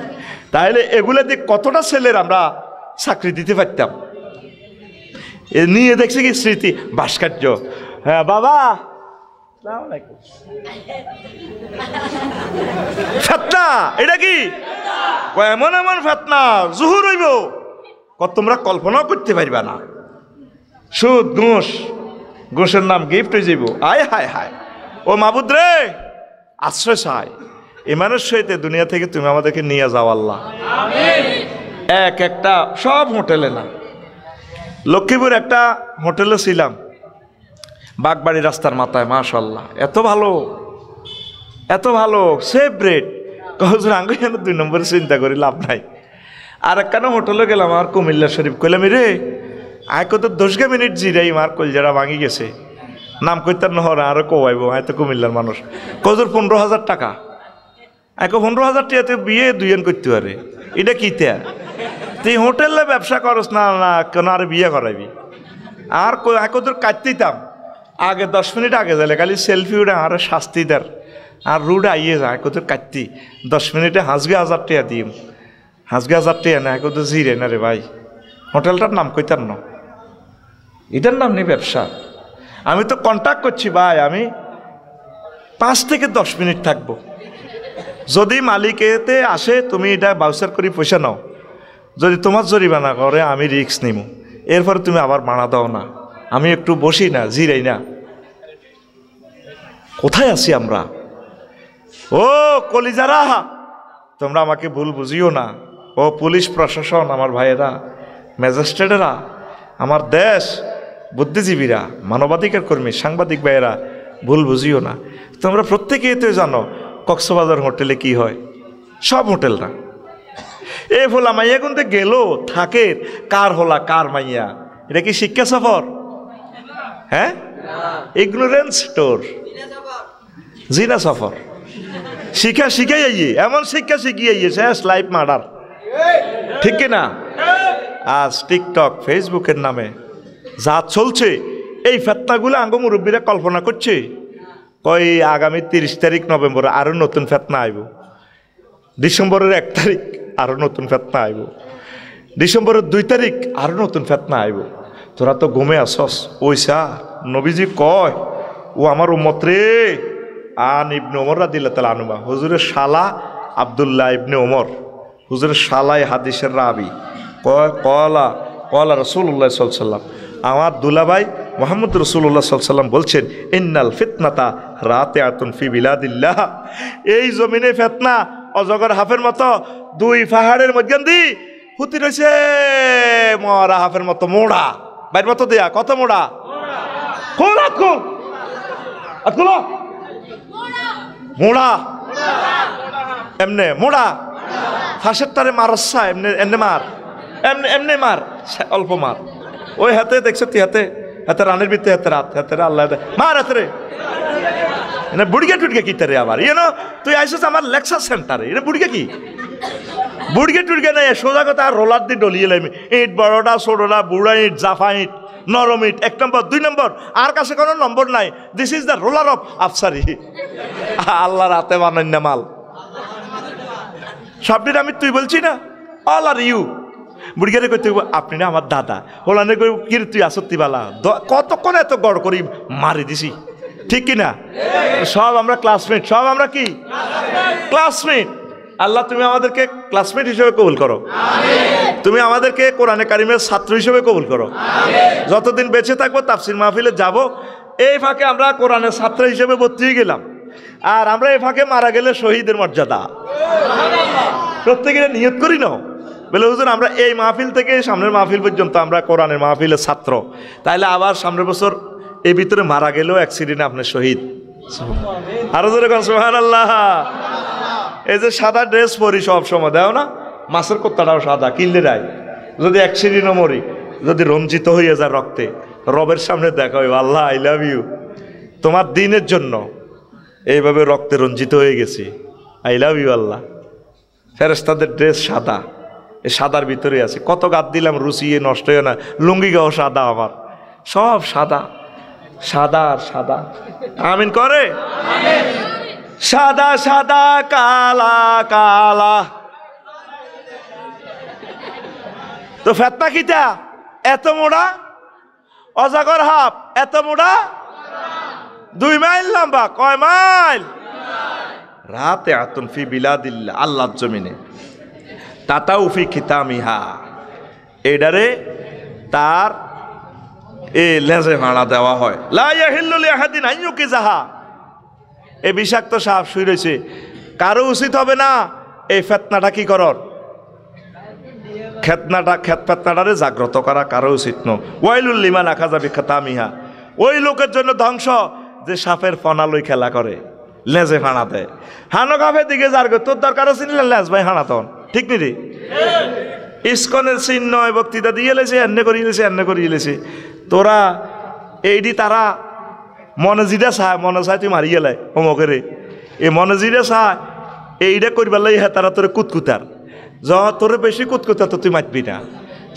তাহলে এগুলো দিয়ে কতটা ছেলের আমরা চাকরি দিতে পারতাম। নিয়ে দেখছি কি স্মৃতি ভাস্কর্য, হ্যাঁ বাবা ফেতনা, এটা কি এমন ফেতনা জুহুর হইব তোমরা কল্পনাও করতে পারবা না। সুদ ঘুষের নাম গিফট হয়ে যাইব, আয় হায় হায়। ও মাবুদ রে আশ্রয় চাই, ইমানের সহিত দুনিয়া থেকে তুমি আমাদেরকে নিয়ে যাও আল্লাহ। একটা সব হোটেলে না, লক্ষ্মীপুর একটা হোটেলে ছিলাম, বাগবাড়ি রাস্তার মাথায়, মাশাআল্লাহ এত ভালো সেফ রেট, কজন আঙ্গ 2 নম্বরে চিন্তা করি লাভ নাই। আর একখানা হোটেলে গেলাম আর কুমিল্লা শরীফ, কইলাম রে আয় কত 10 মিনিট জিরাই মার কলজারা ভাঙি গেছে, নাম কইতার নহর আরো কবাইব, আয় তো কুমিল্লার মানুষ, কজোর 15,000 টাকা, আয় 15,000 টাকাতে বিয়ে 2 করতে পারে, এটা কি তুই হোটেলে ব্যবসা করস না কেন আর বিয়ে করাইবি? আর কত কাটতেইতাম আগে 10 মিনিট আগে যালে খালি সেলফি উঠে আর শাস্তি দেয় আর রুড আইয়ে যায় কত কাটতি 10 মিনিটে হাঁসগে 1000 টাকা দিম হাঁসগে 1000 টাকা না কত জিরে না রে ভাই হোটেলটার নাম কইতার না এটার নাম নেই ব্যবসা আমি তো কন্ট্যাক্ট করছি ভাই আমি 5 থেকে 10 মিনিট থাকবো যদি মালিক এতে আসে তুমি এটা বাউচার করে পয়সা নাও যদি তোমার জরিমানা করে আমি রিস্ক নিব এরপরে তুমি আবার মানা দাও না আমি একটু বসি না জিরাই না কোথায় আছি আমরা ও কলিজারা তোমরা আমাকে ভুল বুঝিও না ও পুলিশ প্রশাসন আমার ভাইয়েরা ম্যাজিস্ট্রেটেরা আমার দেশ বুদ্ধিজীবীরা মানবাধিকার কর্মী সাংবাদিক ভাইয়েরা ভুল বুঝিও না তোমরা প্রত্যেকেই তো জানো কক্সবাজার হোটেলে কি হয় সব হোটেল না এ ফলা মাইয়া কিন্তু গেল থাকে কার হলা কার মাইয়া এটা কি শিক্ষা সফর হ্যাঁ ইগনোরেন্স স্টোর জিনা সফর শিক্ষা শিখাই আইয়ে এমন শিক্ষা শিখিয়ে আইয়ে শেষ লাইফ মার্ডার ঠিক কিনা আজ টিকটক ফেসবুকের নামে যা চলছে এই ফেতনাগুলো আঙ্গ মুরব্বীরা কল্পনা করছে কই আগামী 30 তারিখ নভেম্বরে আরো নতুন ফেতনা আইব ডিসেম্বরের 1 তারিখ আরো নতুন ফেতনা আইব ডিসেম্বরের 2 তারিখ আরো নতুন ফেতনা আইব তোরা তো ঘুমে আসস ওইসা নবীজি কয় ও আমার উম্মত রে আন ইবনে ওমর রাদিয়াল্লাহু তাআলা আনহু হুজুরের শালা আব্দুল্লাহ ইবনে ওমর হুজুরের শালাই হাদিসের রাবি কয় কলা রাসূলুল্লাহ সাল্লাল্লাহু আলাইহি ওয়াসাল্লাম আমার দুলাভাই মুহাম্মদ রাসূলুল্লাহ সাল্লাল্লাহু আলাইহি ওয়াসাল্লাম বলছেন ইন্নাল ফিতনাতা রাতিআতুন ফি বিলাদিল্লাহ এই জমিনে ফিতনা অজগর হাফের মতো দুই পাহাড়ের মধ্যে দি হুতি রইছে মরা হাফের মতো মোড়া বাইর মতো দেয়া কত মোড়া কোলা কোল আতকুলো মোড়া এমনে মোড়া ফাঁসের তারে মারসা এমনে এমনে মার এমনে মার অল্প মার ওই হাতে দেখছো তুই হাতে হাতে রানের ভিতরে হাতে আল্লাহ মার হাতে রে এনে বুড়িয়া টুটকে কি তারে আবার ইয়ে তুই আইসিস আমার লেকচার সেন্টারে এটা বুড়িয়া কি বুড়িয়া টুটকে নাই সোজা কথা আর রোলার দিয়ে ডলিয়ে লাইমি ইট বড়টা ছোটটা বুড়া ইট জাফা ইট নরম ইট 1 নম্বর 2 নম্বর আর কাছে কোনো নম্বর নাই this is the roller of Afsari আল্লাহর হাতে বানান্য মাল সবদিন আমি তুই বলছি না অল আর ইউ বুড়িয়ারে কইতে আপনি না আমার দাদা হোলানে কই কি তুই আসত্তি বালা কতক্ষণ এত গড় করি মারি দিছি ঠিক কিনা সব আমরা ক্লাসমেট সব আমরা কি ক্লাসমেট আল্লাহ তুমি আমাদেরকে ক্লাসমেট হিসেবে কবুল করো তুমি আমাদেরকে কোরআনে কারিমের ছাত্র হিসেবে কবুল করো যতদিন বেঁচে থাকবো তাফসির মাহফিলে যাব এই ফাঁকে আমরা কোরআনের ছাত্র হিসেবে ভর্তি হয়ে গেলাম আর আমরা এই ফাঁকে মারা গেলে শহীদের মর্যাদা প্রত্যেকের নিয়ত করি না বলে হুজুর আমরা এই মাহফিল থেকে সামনের মাহফিল পর্যন্ত আমরা কোরআনের মাহফিলের ছাত্র তাইলে আবার সামনের বছর এই ভিতরে মারা গেলেও অ্যাক্সিডেন্টে আপনার শহীদ আরো জোরে কোন সুবহানাল্লাহ এই যে সাদা ড্রেস পরি সব সময় দেও না মাছের কোত্তাটাও সাদা কিনলে রায় যদি অ্যাক্সিডেন্টও মরি যদি রঞ্জিত হয়ে যায় রক্তে রবের সামনে দেখা হইব আল্লাহ আই লাভ ইউ তোমার দিনের জন্য এইভাবে রক্তে রঞ্জিত হয়ে গেছি আই লাভ ইউ আল্লাহ ফেরেশতাদের ড্রেস সাদা এই সাদার ভিতরে আছে কত গাত দিলাম রুচিয়ে নষ্ট হয়ে না লুঙ্গি গাও সাদা আমার সব সাদা সাদা আর সাদা আমিন করে সাদা সাদা কালা কালা তো ফেতনা কিটা এত মোড়া অজাগর হাফ এত মোড়া 2 মাইল লম্বা কয় মাইল রাতে আতুন ফি বিলাদিল্লাহ আল্লাহর জমিনে তাতাউ ফি খিতামিহা এডারে তার এ লেজে ভাড়া দেওয়া হয় লা ইয়াহিল্লু লিআহাদিন আন ইউকিজাহা এই বিষাক্ত সাপ শুই রয়েছে কারো উচিত হবে না এই ফেতনাটা কি করর ফেতনাটারে জাগ্রত করা কারো উচিত ন ওয়াইলুল লিমান আখাযা বিখিতামিহা ওই লোকের জন্য ধ্বংস যে সাপের ফনা লই খেলা করে লেজে হানা দেয় হানো কাফের দিকে যার তোর দরকার আছে লেজ ভাই হানা তখন ঠিক নি রে ইসকনের চিহ্ন বক্তৃতা দিয়ে লেছে এনে করিয়ে লেছে তোরা এইডি তারা মনে জিরা চায় মনে চায় তুই মারিয়ে লাই হোমকেরে এই মনে জিরা চায় এইটা করবার লাই হ্যাঁ তারা তোরে কুতকুতার তোরে বেশি কুতকুতার তো তুই মাতবি না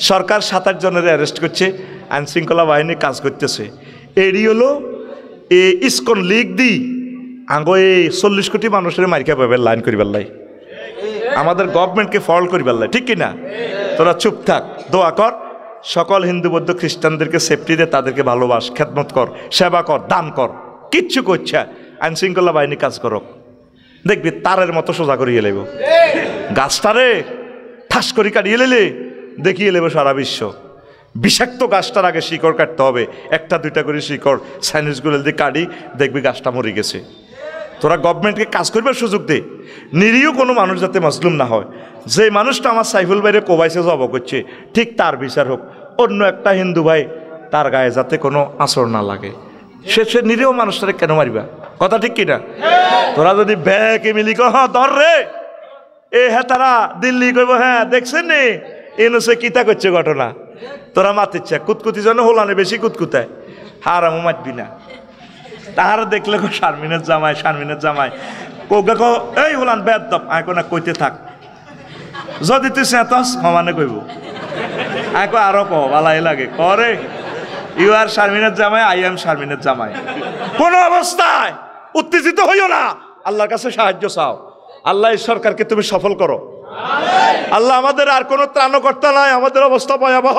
সরকার 7-8 জনের অ্যারেস্ট করছে আইন শৃঙ্খলা বাহিনী কাজ করতেছে এডি হলো এই ইসকন লিগ দি আঙ্গো এই 40 কোটি মানুষের মাইকা পাবে লাইন করিবার লাই, আমাদের গভর্নমেন্টকে ফল করিবার লাই, ঠিক কিনা? তোরা চুপ থাক, দোয়া কর, সকল হিন্দু বৌদ্ধ খ্রিস্টানদেরকে সেফটি দে, তাদেরকে ভালোবাস, খেদমত কর, সেবা কর, দান কর, কিচ্ছু করছে আইন শৃঙ্খলা বাহিনী কাজ করক, দেখবি তারের মতো সোজা করিয়ে লেব, গাছটারে ঠাস করি কাটিয়ে লেলে দেখিয়ে লেব সারা বিশ্ব। বিষাক্ত গাছটার আগে শিকড় কাটতে হবে, একটা দুইটা করে শিকড় সাইনিসগুলো দিয়ে কাটি, দেখবি গাছটা মরে গেছে। তোরা গভর্নমেন্টকে কাজ করবার সুযোগ দে, নিরীহ কোনো মানুষ যাতে মজলুম না হয়। যে মানুষটা আমার সাইফুল ভাইরে কোবাইছে জব করছে, ঠিক তার বিচার হোক। অন্য একটা হিন্দু ভাই তার গায়ে যাতে কোনো আঁচড় না লাগে, সে নিরীহ মানুষটারে কেন মারিবা? কথা ঠিক কিনা? তোরা যদি ব্যাকে মিলি কো হ্যাঁ ধর রে, এ হ্যাঁ তারা দিল্লি কইব হ্যাঁ দেখছেন নি এনসে কিতা করছে ঘটনা, তোরা মাতিচ্ছে কুতকুতি জন্য হোলানে বেশি কুতকুতায়, হারামও মাতবি না। তাহারা দেখলে কো শারমিনের জামাই, শারমিনের জামাই কোকে কো এই হোলান বেদ দপ আয় কোনা কইতে থাক, যদি তুই চেতস সমানে কইব, আয় কো আরো কো ভালাই লাগে করে ইউ আর শারমিনের জামাই, আই এম শারমিনের জামাই। কোন অবস্থায় উত্তেজিত হইও না, আল্লাহর কাছে সাহায্য চাও, আল্লাহ এই সরকারকে তুমি সফল করো। আল্লাহ আমাদের আর কোনো ত্রাণকর্তা নাই, আমাদের অবস্থা ভয়াবহ।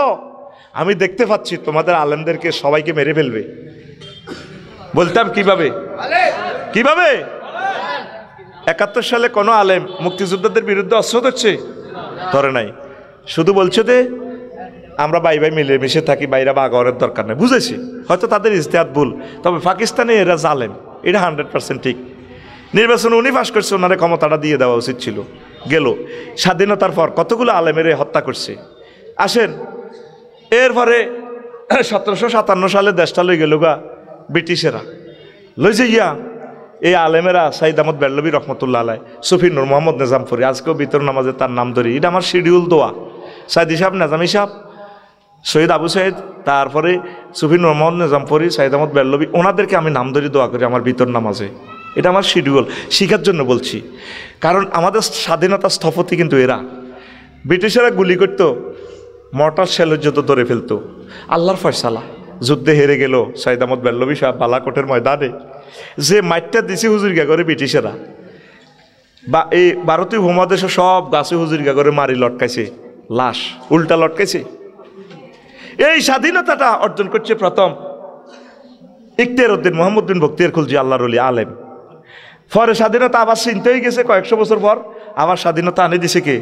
আমি দেখতে পাচ্ছি তোমাদের আলেমদেরকে সবাইকে মেরে ফেলবে। বলতাম কিভাবে কিভাবে 71 সালে কোন আলেম মুক্তিযোদ্ধাদের বিরুদ্ধে অস্ত্র ধরে নাই, শুধু বলছে যে আমরা ভাই ভাই মিলে মিশে থাকি, বাইরে বাগরের দরকার নেই। বুঝেছি হয়তো তাদের ইজতেহাদ ভুল, তবে পাকিস্তানে এরা জালেম, এটা 100% ঠিক। নির্বাচনে উনি পাশ করছে, ওনারে ক্ষমতাটা দিয়ে দেওয়া উচিত ছিল। গেল স্বাধীনতার পর কতগুলো আলেমের হত্যা করছে। আসেন এরপরে 1757 সালে দেশটা লই গেল গা ব্রিটিশেরা, লই যে ইয়া এই আলেমেরা সাইদ আহমদ বেল্লবী রহমতুল্লাহ আলাই, সুফি নূর মোহাম্মদ নিজামপুরি, আজকেও বিতর নামাজে তার নাম ধরি, এটা আমার শিডিউল দোয়া। সাইদি সাহেব, নেজামি সাহেব, সৈয়দ আবু সাইদ, তারপরে সুফি নূর মোহাম্মদ নিজামপুরি, সাইদ আহমদ বেল্লবী, ওনাদেরকে আমি নাম ধরি দোয়া করি আমার বিতর নামাজে। এটা আমার শিডিউল, শিখার জন্য বলছি। কারণ আমাদের স্বাধীনতা স্থপতি কিন্তু এরা। ব্রিটিশেরা গুলি করতো, মর্টার শেলের যত ধরে ফেলতো। আল্লাহর ফয়সালা, যুদ্ধে হেরে গেল সাইদ আহমদ বেল্লবী সাহেব বালাকোটের ময়দানে, যে মাইটটা দিছে হুজুরগা করে ব্রিটিশেরা, বা এই ভারতীয় উপমহাদেশে সব গাছে হুজুরগা করে মারি লটকাইছে, লাশ উল্টা লটকাইছে। এই স্বাধীনতাটা অর্জন করছে প্রথম ইখতিয়ার উদ্দিন মোহাম্মদ বিন বখতিয়ার খুলজি, আল্লাহর ওলি আলেম। পরে স্বাধীনতা আবার চিনতে হয়ে গেছে, কয়েকশো বছর পর আবার স্বাধীনতা আনে দিছে কে?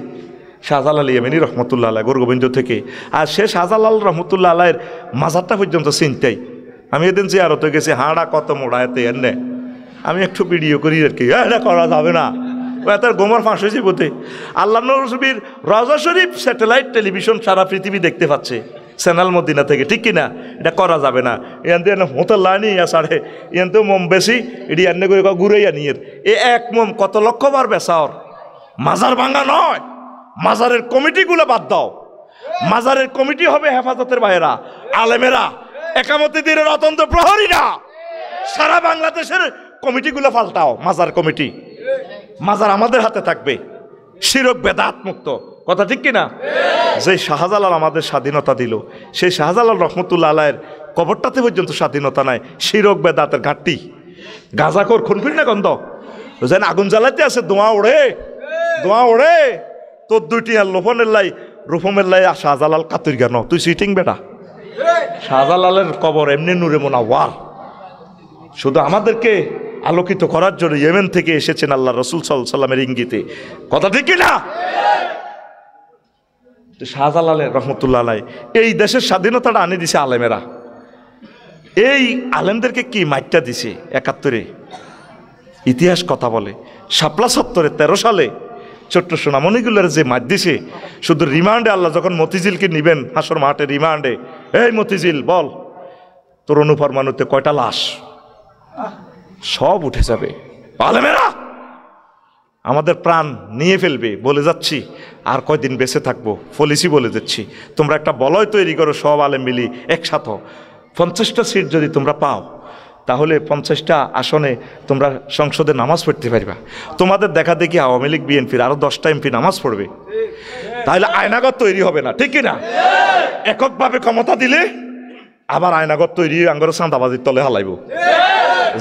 শাহজালাল ইয়েমেনি রহমতুল্লাহ আলাহ, গোরগোবিন্দ থেকে। আর সে শাহজালাল রহমতুল্লাহ আলাহের মাজারটা পর্যন্ত চিনতেই। আমি এদিন জিয়ারত হয়ে গেছি, হাঁড়া কত মোড়া এতে এনে আমি একটু ভিডিও করি আর কি, এটা করা যাবে না, তার গোমর ফাঁস হয়েছে বোধে। আল্লাহ নবীর রওজা শরীফ স্যাটেলাইট টেলিভিশন সারা পৃথিবী দেখতে পাচ্ছে চ্যানেল মদিনা থেকে, ঠিক কিনা? এটা করা যাবে না। ইয়ান দিয়ে হোটেল লাইনি সাড়ে ইয়ান তো মোম বেশি, এটি এনে করে ঘুরেই আনিয়ে এ এক মোম কত লক্ষ বার বেসাওর। মাজার ভাঙ্গা নয়, মাজারের কমিটিগুলো বাদ দাও। মাজারের কমিটি হবে হেফাজতের বাইরা, আলেমেরা, একামতে দিনের অতন্ত্র প্রহরীরা। সারা বাংলাদেশের কমিটিগুলো পাল্টাও, মাজার কমিটি। মাজার আমাদের হাতে থাকবে, শিরক বেদাত মুক্ত। কথা ঠিক কিনা? যে শাহজালাল আমাদের স্বাধীনতা দিল, সেই শাহজালাল রহমতুল্লাহ আলাইয়ের কবরটাতে পর্যন্ত স্বাধীনতা নাই, শিরক বেদাতের ঘাটতি। গাঁজাখোর খুনফির না গন্ধ, যেন আগুন জ্বালাইতে আছে, ধোঁয়া ওড়ে, ধোঁয়া ওড়ে। তোর দুইটি আর লোফনের লাই রুফমের লাই শাহজালাল কাতুর কেন? তুই সিটিং বেটা। শাহজালালের কবর এমনি নূরে মোনাওয়ার। শুধু আমাদেরকে আলোকিত করার জন্য ইয়েমেন থেকে এসেছেন আল্লাহ রসুল সাল্লাল্লাহু আলাইহি ওয়াসাল্লামের ইঙ্গিতে। কথা ঠিক কিনা? শাহজালালের রহমতুল্লাহ আলাই এই দেশের স্বাধীনতাটা আনে দিছে আলেমেরা। এই আলেমদেরকে কি মাইটটা দিছে 71-এ? ইতিহাস কথা বলে। শাপলা চত্বরে 13 সালে ছোট্ট সোনামণিগুলোর যে মাইট দিছে, শুধু রিমান্ডে আল্লাহ যখন মতিঝিলকে নিবেন হাসর মাঠে রিমান্ডে, এই মতিঝিল বল তোর অনুপরমাণুতে কয়টা লাশ? সব উঠে যাবে। আলেমেরা আমাদের প্রাণ নিয়ে ফেলবে, বলে যাচ্ছি। আর কয়দিন বেঁচে থাকবো, পলিসি বলে যাচ্ছি। তোমরা একটা বলয় তৈরি করো, সব আলেম মিলি একসাথে। 50টা সিট যদি তোমরা পাও, তাহলে 50টা আসনে তোমরা সংসদে নামাজ পড়তে পারবা। তোমাদের দেখা দেখি আওয়ামী লীগ বিএনপির আরো 10টা এমপি নামাজ পড়বে। তাহলে আয়নাগর তৈরি হবে না, ঠিক কিনা? এককভাবে ক্ষমতা দিলে আবার আয়নাগর তৈরি আঙ্গরে চাঁদাবাজির তলে হালাইব।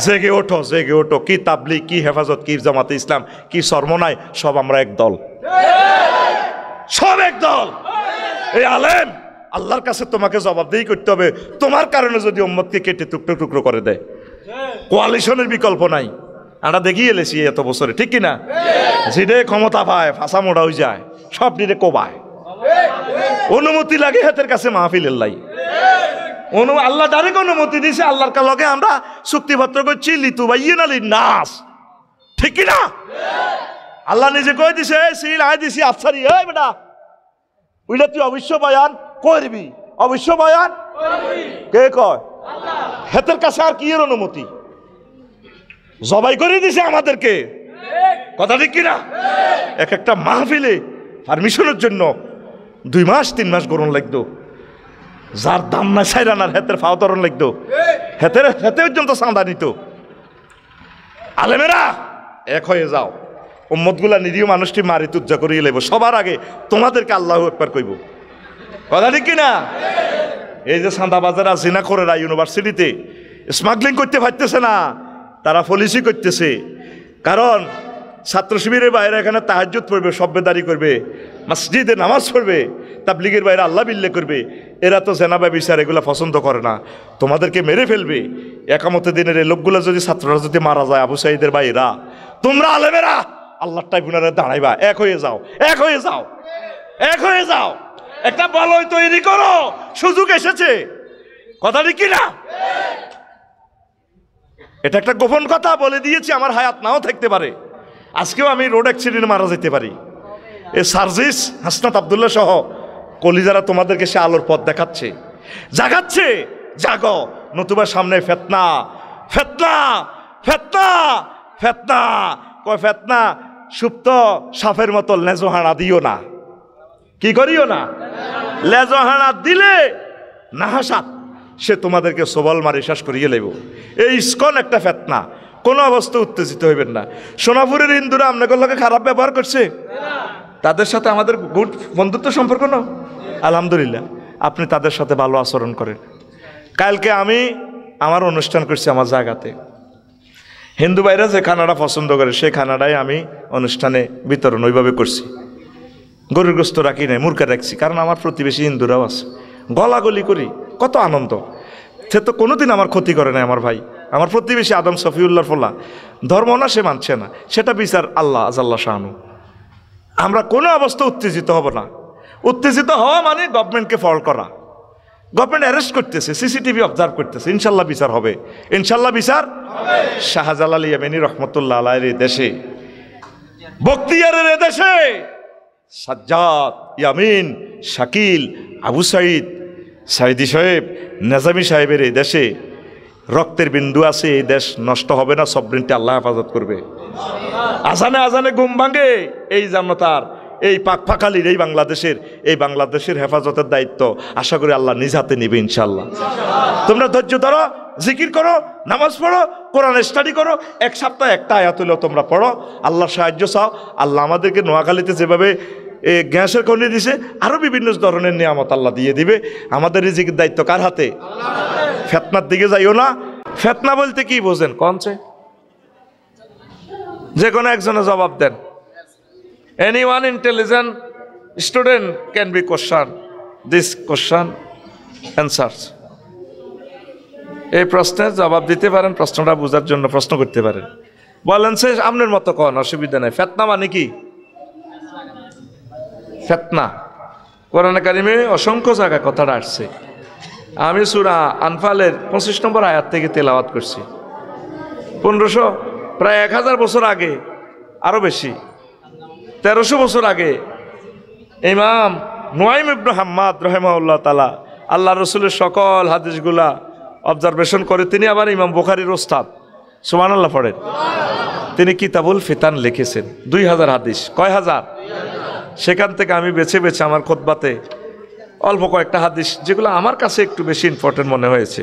জেগে ওঠো, জেগে ওঠো। কি তাবলিগ, কি হেফাজত, কি জামাতে ইসলাম, কি সরমনাই, সব আমরা এক দল, সব এক দল। এই আলেম আল্লাহর কাছে তোমাকে জবাবদিহি করতে হবে। তোমার কারণে যদি উম্মতকে কেটে টুকরো টুকরো করে দেয়, কোয়ালিশনের বিকল্প নাই। আমরা দেখিয়ে এলেছি এত বছরে, ঠিক কিনা? যেটা ক্ষমতা পায় ফাঁসা মোড়া হয়ে যায়, সব নিরে কোবায়। অনুমতি লাগে হাতের কাছে মাহফিলের লাই, আল্লাহ ডাইরেক্ট অনুমতি দিয়েছে। আল্লাহর লগে আমরা চুক্তিপত্র করছি, লিতু বাইয়িন লিন-নাস, ঠিক কিনা? আল্লাহ নিজে কই দিছে, সিল আই দিছি আফসারি, এই বেটা ওইটা তুই অবশ্য বয়ান করবি, অবশ্য বয়ান কে কয়? হাতের কাছে আর কি এর অনুমতি? জবাই করে দিছে আমাদেরকে, কথা ঠিক কিনা? এক একটা মাহফিলে পারমিশনের জন্য 2 মাস 3 মাস গরম লাগতো, যার দাম নাই সাইরানার হাতের ফাও ধরন লাগতো, হাতে পর্যন্ত চাঁদা নিত। আলেমেরা এক হয়ে যাও, উম্মতগুলা নিরীহ মানুষটি মারি তুজ্জা করিয়ে লেব। সবার আগে তোমাদেরকে আল্লাহু আকবার কইব, কথা ঠিক কিনা? এই যে চাঁদাবাজারা জিনা করে ইউনিভার্সিটিতে স্মাগলিং করতে পারতেছে না, তারা পলিসি করতেছে। কারণ ছাত্র শিবিরের বাইরে এখানে তাহাজ্জুদ পড়বে, সভ্যদারি করবে, মসজিদে নামাজ পড়বে, তাবলিগের বাইরে আল্লাহ বিল্লে করবে। এরা তো জেনা ব্যভিচার এগুলা পছন্দ করে না, তোমাদেরকে মেরে ফেলবে। একামতে দিনের এই লোকগুলো যদি, ছাত্ররা যদি মারা যায়, আবু সাঈদের ভাইরা, তোমরা আলেমেরা আল্লাহর ট্রাইব্যুনালে দাঁড়াইবা। এক হয়ে যাও, এক হয়ে যাও, এক হয়ে যাও। একটা বলয় তৈরি করো, সুযোগ এসেছে, কথা ঠিক কিনা? এটা একটা গোপন কথা বলে দিয়েছি, আমার হায়াত নাও থাকতে পারে, আজকেও আমি রোড অ্যাক্সিডেন্টে মারা যেতে পারি। এই সার্জিস, হাসনাত আব্দুল্লাহ সহ কলিজারা তোমাদেরকে সে আলোর পথ দেখাচ্ছে, জাগাচ্ছে। জাগো, নতুবা সামনে ফেতনা, ফেতনা, ফেতনা, ফেতনা। কয় ফেতনা সুপ্ত সাপের মতো লেজো হাঁড়া দিও না। কি করিও না? লেজো হাঁড়া দিলে না হাসাত সে তোমাদেরকে সবল মারি শেষ করিয়ে লেব। এই ইস্কন একটা ফেতনা, কোনো অবস্থা উত্তেজিত হইবেন না। সোনাপুরের হিন্দুরা আপনাদের লোকে খারাপ ব্যবহার করছে, তাদের সাথে আমাদের গুড বন্ধুত্ব সম্পর্ক না, আলহামদুলিল্লাহ আপনি তাদের সাথে ভালো আচরণ করেন। কালকে আমি আমার অনুষ্ঠান করছি আমার জায়গাতে, হিন্দু ভাইরা যে খানাটা পছন্দ করে সেই খানাটাই আমি অনুষ্ঠানে বিতরণ ওইভাবে করছি। গরুর গোস্ত রাখি নাই, মুরগা রাখছি, কারণ আমার প্রতিবেশী হিন্দুরাও আছে। গলাগলি করি, কত আনন্দ। সে তো কোনোদিন আমার ক্ষতি করে নাই আমার ভাই, আমার প্রতিবেশী আদম সফিউল্লাহর ফলা। ধর্ম না, সে মানছে না, সেটা বিচার আল্লাহ আজাল্লাহ শাহানু। আমরা কোনো অবস্থা উত্তেজিত হব না। উত্তেজিত হওয়া মানে গভর্নমেন্টকে ফল করা। গভর্নমেন্ট অ্যারেস্ট করতেছে, সিসিটিভি অবজার্ভ করতেছে, ইনশাল্লাহ বিচার হবে, ইনশাল্লাহ বিচার। শাহজালাল ইয়ামানি রহমতুল্লাহ আলাইহির দেশে, বখতিয়ারের দেশে, সাজ্জাদ, ইয়ামিন, শাকিল, আবু সাঈদ, সাইদি সাহেব, নেজামি সাহেবের এই দেশে রক্তের বিন্দু আছে। এই দেশ নষ্ট হবে না, সবরিনটি আল্লাহ হেফাজত করবে। আজানে আজানে ঘুম ভাঙে এই জান্নাতার, এই পাকফাকালির, এই বাংলাদেশের হেফাজতের দায়িত্ব আশা করি আল্লাহ নিজ হাতে নেবে ইনশাল্লাহ। তোমরা ধৈর্য ধরো, জিকির করো, নামাজ পড়ো, কোরআন স্টাডি করো, এক সপ্তাহ একটা আয়াত হলেও তোমরা পড়ো, আল্লাহর সাহায্য চাও। আল্লাহ আমাদেরকে নোয়াখালীতে যেভাবে গ্যাসের খনি দিছে, আরো বিভিন্ন ধরনের নিয়ামত আল্লাহ দিয়ে দিবে। আমাদের রিজিকের দায়িত্ব কার হাতে? ফেতনার দিকে যাইও না। ফেতনা বলতে কি বোঝেন কনছে? যে কোনো একজনে জবাব দেন। Anyone intelligent student can be questioned this question answers. এই প্রশ্নের জবাব দিতে পারেন, প্রশ্নটা বোঝার জন্য প্রশ্ন করতে পারেন। বলেন সে আপনার মতো কোন অসুবিধা নেই। ফেতনা মানে কি? ফেতনা কোরআনে কারিমে অসংখ্য জায়গায় কথাটা আসছে। আমি সূরা আনফালের 25 নম্বর আয়াত থেকে তেলাওয়াত করছি। 1500 প্রায় 1000 বছর আগে, আরো বেশি 1300 বছর আগে ইমাম নুয়াইম ইবনে হাম্মাদ রাহিমাহুল্লাহ তাআলা আল্লাহ রসুলের সকল হাদিসগুলা অবজারভেশন করে। তিনি আবার ইমাম বুখারীর ওস্তাদ, সুবহানাল্লাহ পড়েন। তিনি কিতাবুল ফিতান লিখেছেন, 2000 হাদিস। কয় হাজার? সেখান থেকে আমি বেছে বেছে আমার খুতবাতে অল্প কয়েকটা হাদিস, যেগুলো আমার কাছে একটু বেশি ইম্পর্টেন্ট মনে হয়েছে,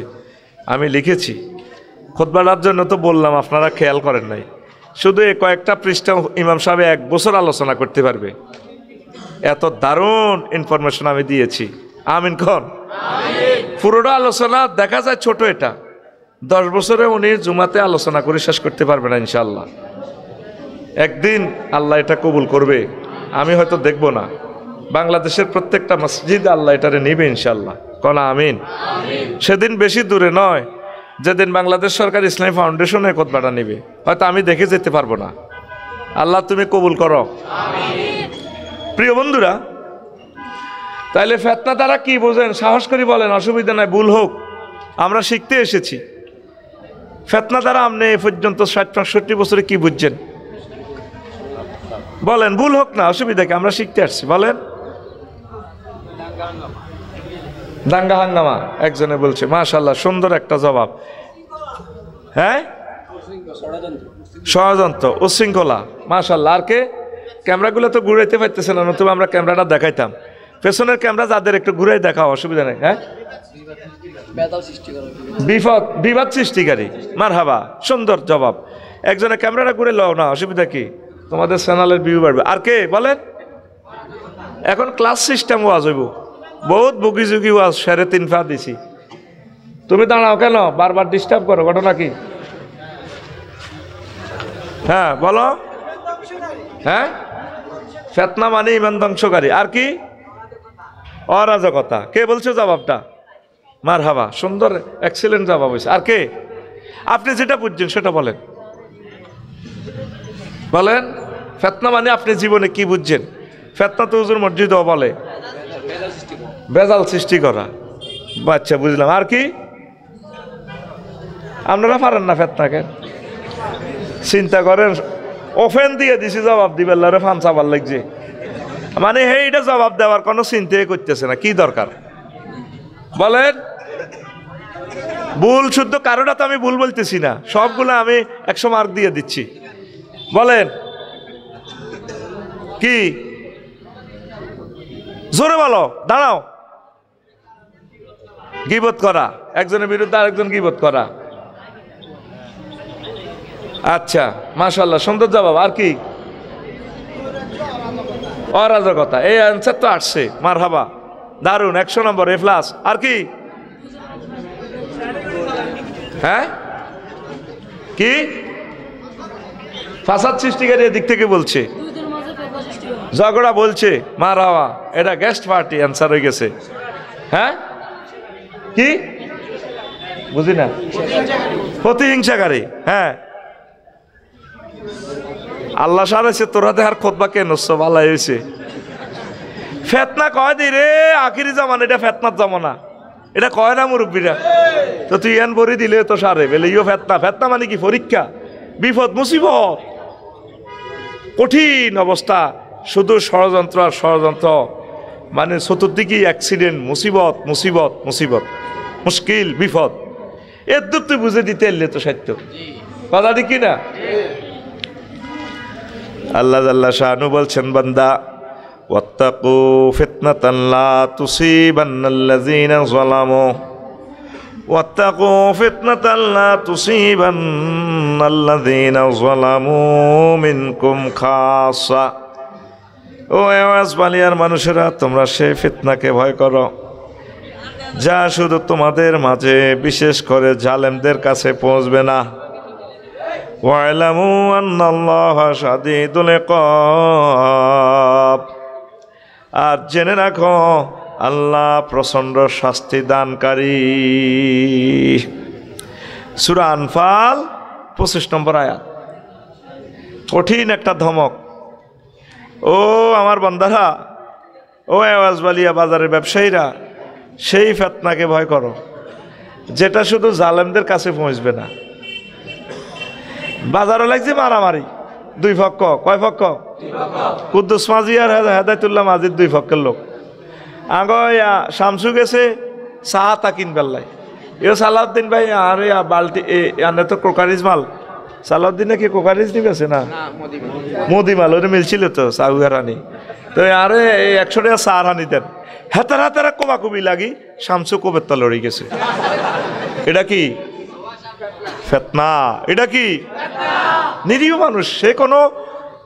আমি লিখেছি। খুতবাটার জন্য তো বললাম, আপনারা খেয়াল করেন নাই। শুধু এই কয়েকটা পৃষ্ঠা ইমাম সাহেব 1 বছর আলোচনা করতে পারবে, এত দারুণ ইনফরমেশন আমি দিয়েছি। আমিন খন। পুরোটা আলোচনা দেখা যায় ছোট, এটা 10 বছরে উনি জুমাতে আলোচনা করে শেষ করতে পারবে না ইনশাআল্লাহ। একদিন আল্লাহ এটা কবুল করবে, আমি হয়তো দেখব না, বাংলাদেশের প্রত্যেকটা মসজিদ আল্লাহ এটারে নিবে ইনশাআল্লাহ। কোন আমিন। সেদিন বেশি দূরে নয় যেদিন বাংলাদেশ সরকার ইসলামী ফাউন্ডেশনে খোতবাটা নিবে, হয়তো আমি দেখে যেতে পারবো না। আল্লাহ তুমি কবুল করো। প্রিয় বন্ধুরা, তাইলে ফেতনা দ্বারা কি বোঝেন? সাহস করে বলেন, অসুবিধা নাই, ভুল হোক, আমরা শিখতে এসেছি। ফেতনা দ্বারা আপনি এ পর্যন্ত 60-65 বছরে কি বুঝছেন বলেন? ভুল হোক না, অসুবিধা কি, আমরা শিখতে আসছি। বলেন। দাঙ্গা হাঙ্গামা একজনে বলছে, মাশাআল্লাহ, সুন্দর একটা জবাব। হ্যাঁ, ষড়যন্ত্র, উশৃঙ্খলা, মাশাআল্লাহ। আর কে? ক্যামেরাগুলো তো ঘুরাইতে পারতেছে না, নতুবা আমরা ক্যামেরাটা দেখাইতাম। পেছনের ক্যামেরা যাদের একটু ঘুরাই দেখাও, অসুবিধা নেই। হ্যাঁ, বিবাদ সৃষ্টিকারী, মারহাবা, সুন্দর জবাব। একজনে ক্যামেরাটা ঘুরে লও না, অসুবিধা কি, তোমাদের চ্যানেলের ভিউ বাড়বে। আর কে বলেন? এখন ক্লাস সিস্টেম ওয়াজ হইব, বহুত বুগি জুগি ওয়াজ, 3.5 পা দিছি। তুমি দাঁড়াও কেন, বারবার ডিস্টার্ব করো, ঘটনা কি? হ্যাঁ বলো। হ্যাঁ, ফেতনা মানে ইমান ধ্বংসকারী। আর কি? অরাজকতা। কে বলছে জবাবটা? মারহাবা, সুন্দর, এক্সিলেন্ট জবাব হয়েছে। আর কে? আপনি যেটা বুঝছেন সেটা বলেন। বলেন, ফেতনা মানে আপনি জীবনে কি বুঝছেন? ফেতনা তো হুজুর মসজিদও বলে বেজাল সৃষ্টি করা। আচ্ছা, বুঝলাম। আর কি? আপনারা পারেন না ফেতনাকে? চিন্তা করেন, ওফেন দিয়ে দিছি, জবাব দিবেন রে, ফান চাবার লাগছে, মানে এইটা জবাব দেওয়ার কোনো চিন্তাই করতেছে না, কি দরকার বলেন? ভুল শুদ্ধ কারোটা তো আমি ভুল বলতেছি না, সবগুলো আমি 100 মার্ক দিয়ে দিচ্ছি। বলেন কি? জোরে বলো, দাঁড়াও। গীবত করা, একজনের বিরুদ্ধে আরেকজন গীবত করা। আচ্ছা, মাশাআল্লাহ, সুন্দর জবাব। আর কি? অরাজকতা। এই অ্যান্সার তো আসছে, মারহাবা, দারুন, 100 নম্বর, A+। আর কি? হ্যাঁ, কি? ফাসাদ সৃষ্টিকারী দিক থেকে বলছে, ঝগড়া বলছে, মারহাবা, এটা গেস্ট পার্টি অ্যান্সার হয়ে গেছে। হ্যাঁ, কি? বুঝি না। প্রতিহিংসাকারী। হ্যাঁ, আল্লাহ সারাইছে, তোরা দেহার খোদবা কেন ভালো হয়েছে। ফেতনা কয় দি রে, আখিরি জামান, এটা ফেতনার জামানা, এটা কয় না মুরব্বীরা। তো তুই এন বরি দিলে তো সারে বেলে, ইও ফেতনা। ফেতনা মানে কি? পরীক্ষা, বিপদ, মুসিবত, কঠিন অবস্থা, শুধু ষড়যন্ত্র আর ষড়যন্ত্র, মানে চতুর্দিকে অ্যাক্সিডেন্ট, মুসিবত, মুসিবত, মুসিবত, মুশকিল, বিপদ। এর দূর তুই বুঝে দিতে এলে তো সাহিত্য, কথাটি কি না? আল্লাহ জাল্লা শানু বলছেন, বান্দা, ওয়াত্তাকু ফিতনাতান লা তুসিবান্নাল্লাযীনা যালামু, ওয়াত্তাকু ফিতনাতান লা তুসিবান্নাল্লাযীনা যালামু মিনকুম খাসা। ও আওয়াজ বালিয়ার মানুষেরা, তোমরা সেই ফিতনাকে ভয় করো যা শুধু তোমাদের মাঝে, বিশেষ করে জালেমদের কাছে পৌঁছবে না। ওয়া'লামু আন্নাল্লাহা শাদীদুল ইকাব, আর জেনে রাখো আল্লাহ প্রচণ্ড শাস্তি দানকারী। সূরা আনফাল 25 নম্বর আয়াত। কঠিন একটা ধমক। ও আমার বান্দারা, ও আওয়াজবালিয়া বাজারের ব্যবসায়ীরা, সেই ফিতনাকে ভয় করো যেটা শুধু জালেমদের কাছে পৌঁছবে না। বাজারে লাগছে মারামারি, দুই পক্ষ। কয় পক্ষ? কুদ্দুস মাঝি আর হেদায়তুল্লাহ মাঝির দুই পক্ষের লোক। আগে শামসু গেছে চাহা তা কিনবার লাই, এ সালাউদ্দিন ভাই আরে বালতি আনে তো কোকারিজ মাল। সালাউদ্দিন নাকি কোকারিজ নিবেছে না, মোদি মাল, ওটা মিলছিল তো চাউয়ার আনি। তো আরে 100 টাকা চা আনি দেন, হেতার হাতারা কোবাকুবি লাগি শামসু কোবের তলে লড়ে গেছে। এটা কি? ফিতনা। এটা কি? নিরীহ মানুষ, সে কোনো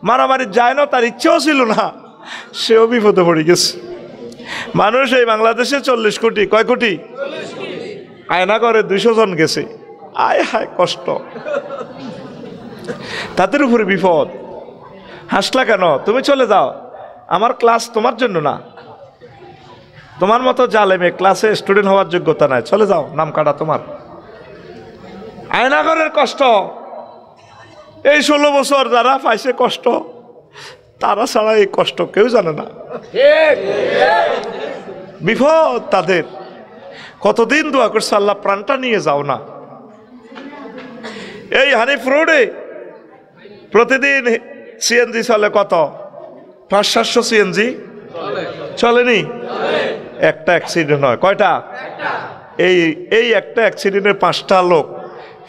মারামারি যায় না, তার ইচ্ছেও ছিল না, সেও বিপদে পড়ে গেছে। মানুষ এই বাংলাদেশে 40 কোটি, কয় কোটি? আয়না করে 200 জন গেছে, আয় হায় কষ্ট, তাদের উপরে বিপদ। হাসলা কেন? তুমি চলে যাও, আমার ক্লাস তোমার জন্য না, তোমার মতো জালেমে ক্লাসে স্টুডেন্ট হওয়ার যোগ্যতা নাই, চলে যাও, নাম কাটা তোমার। আয়নাগরের কষ্ট, এই 16 বছর যারা পাইছে কষ্ট, তারা ছাড়া এই কষ্ট কেউ জানে না। বিপদ তাদের। কতদিন দোয়া করছে আল্লাহ প্রাণটা নিয়ে যাও না। এই হানিফ রোডে প্রতিদিন সিএনজি চলে, কত 500-700 সিএনজি চলেনি? একটা অ্যাক্সিডেন্ট হয়, কয়টা? এই একটা অ্যাক্সিডেন্টে 5টা লোক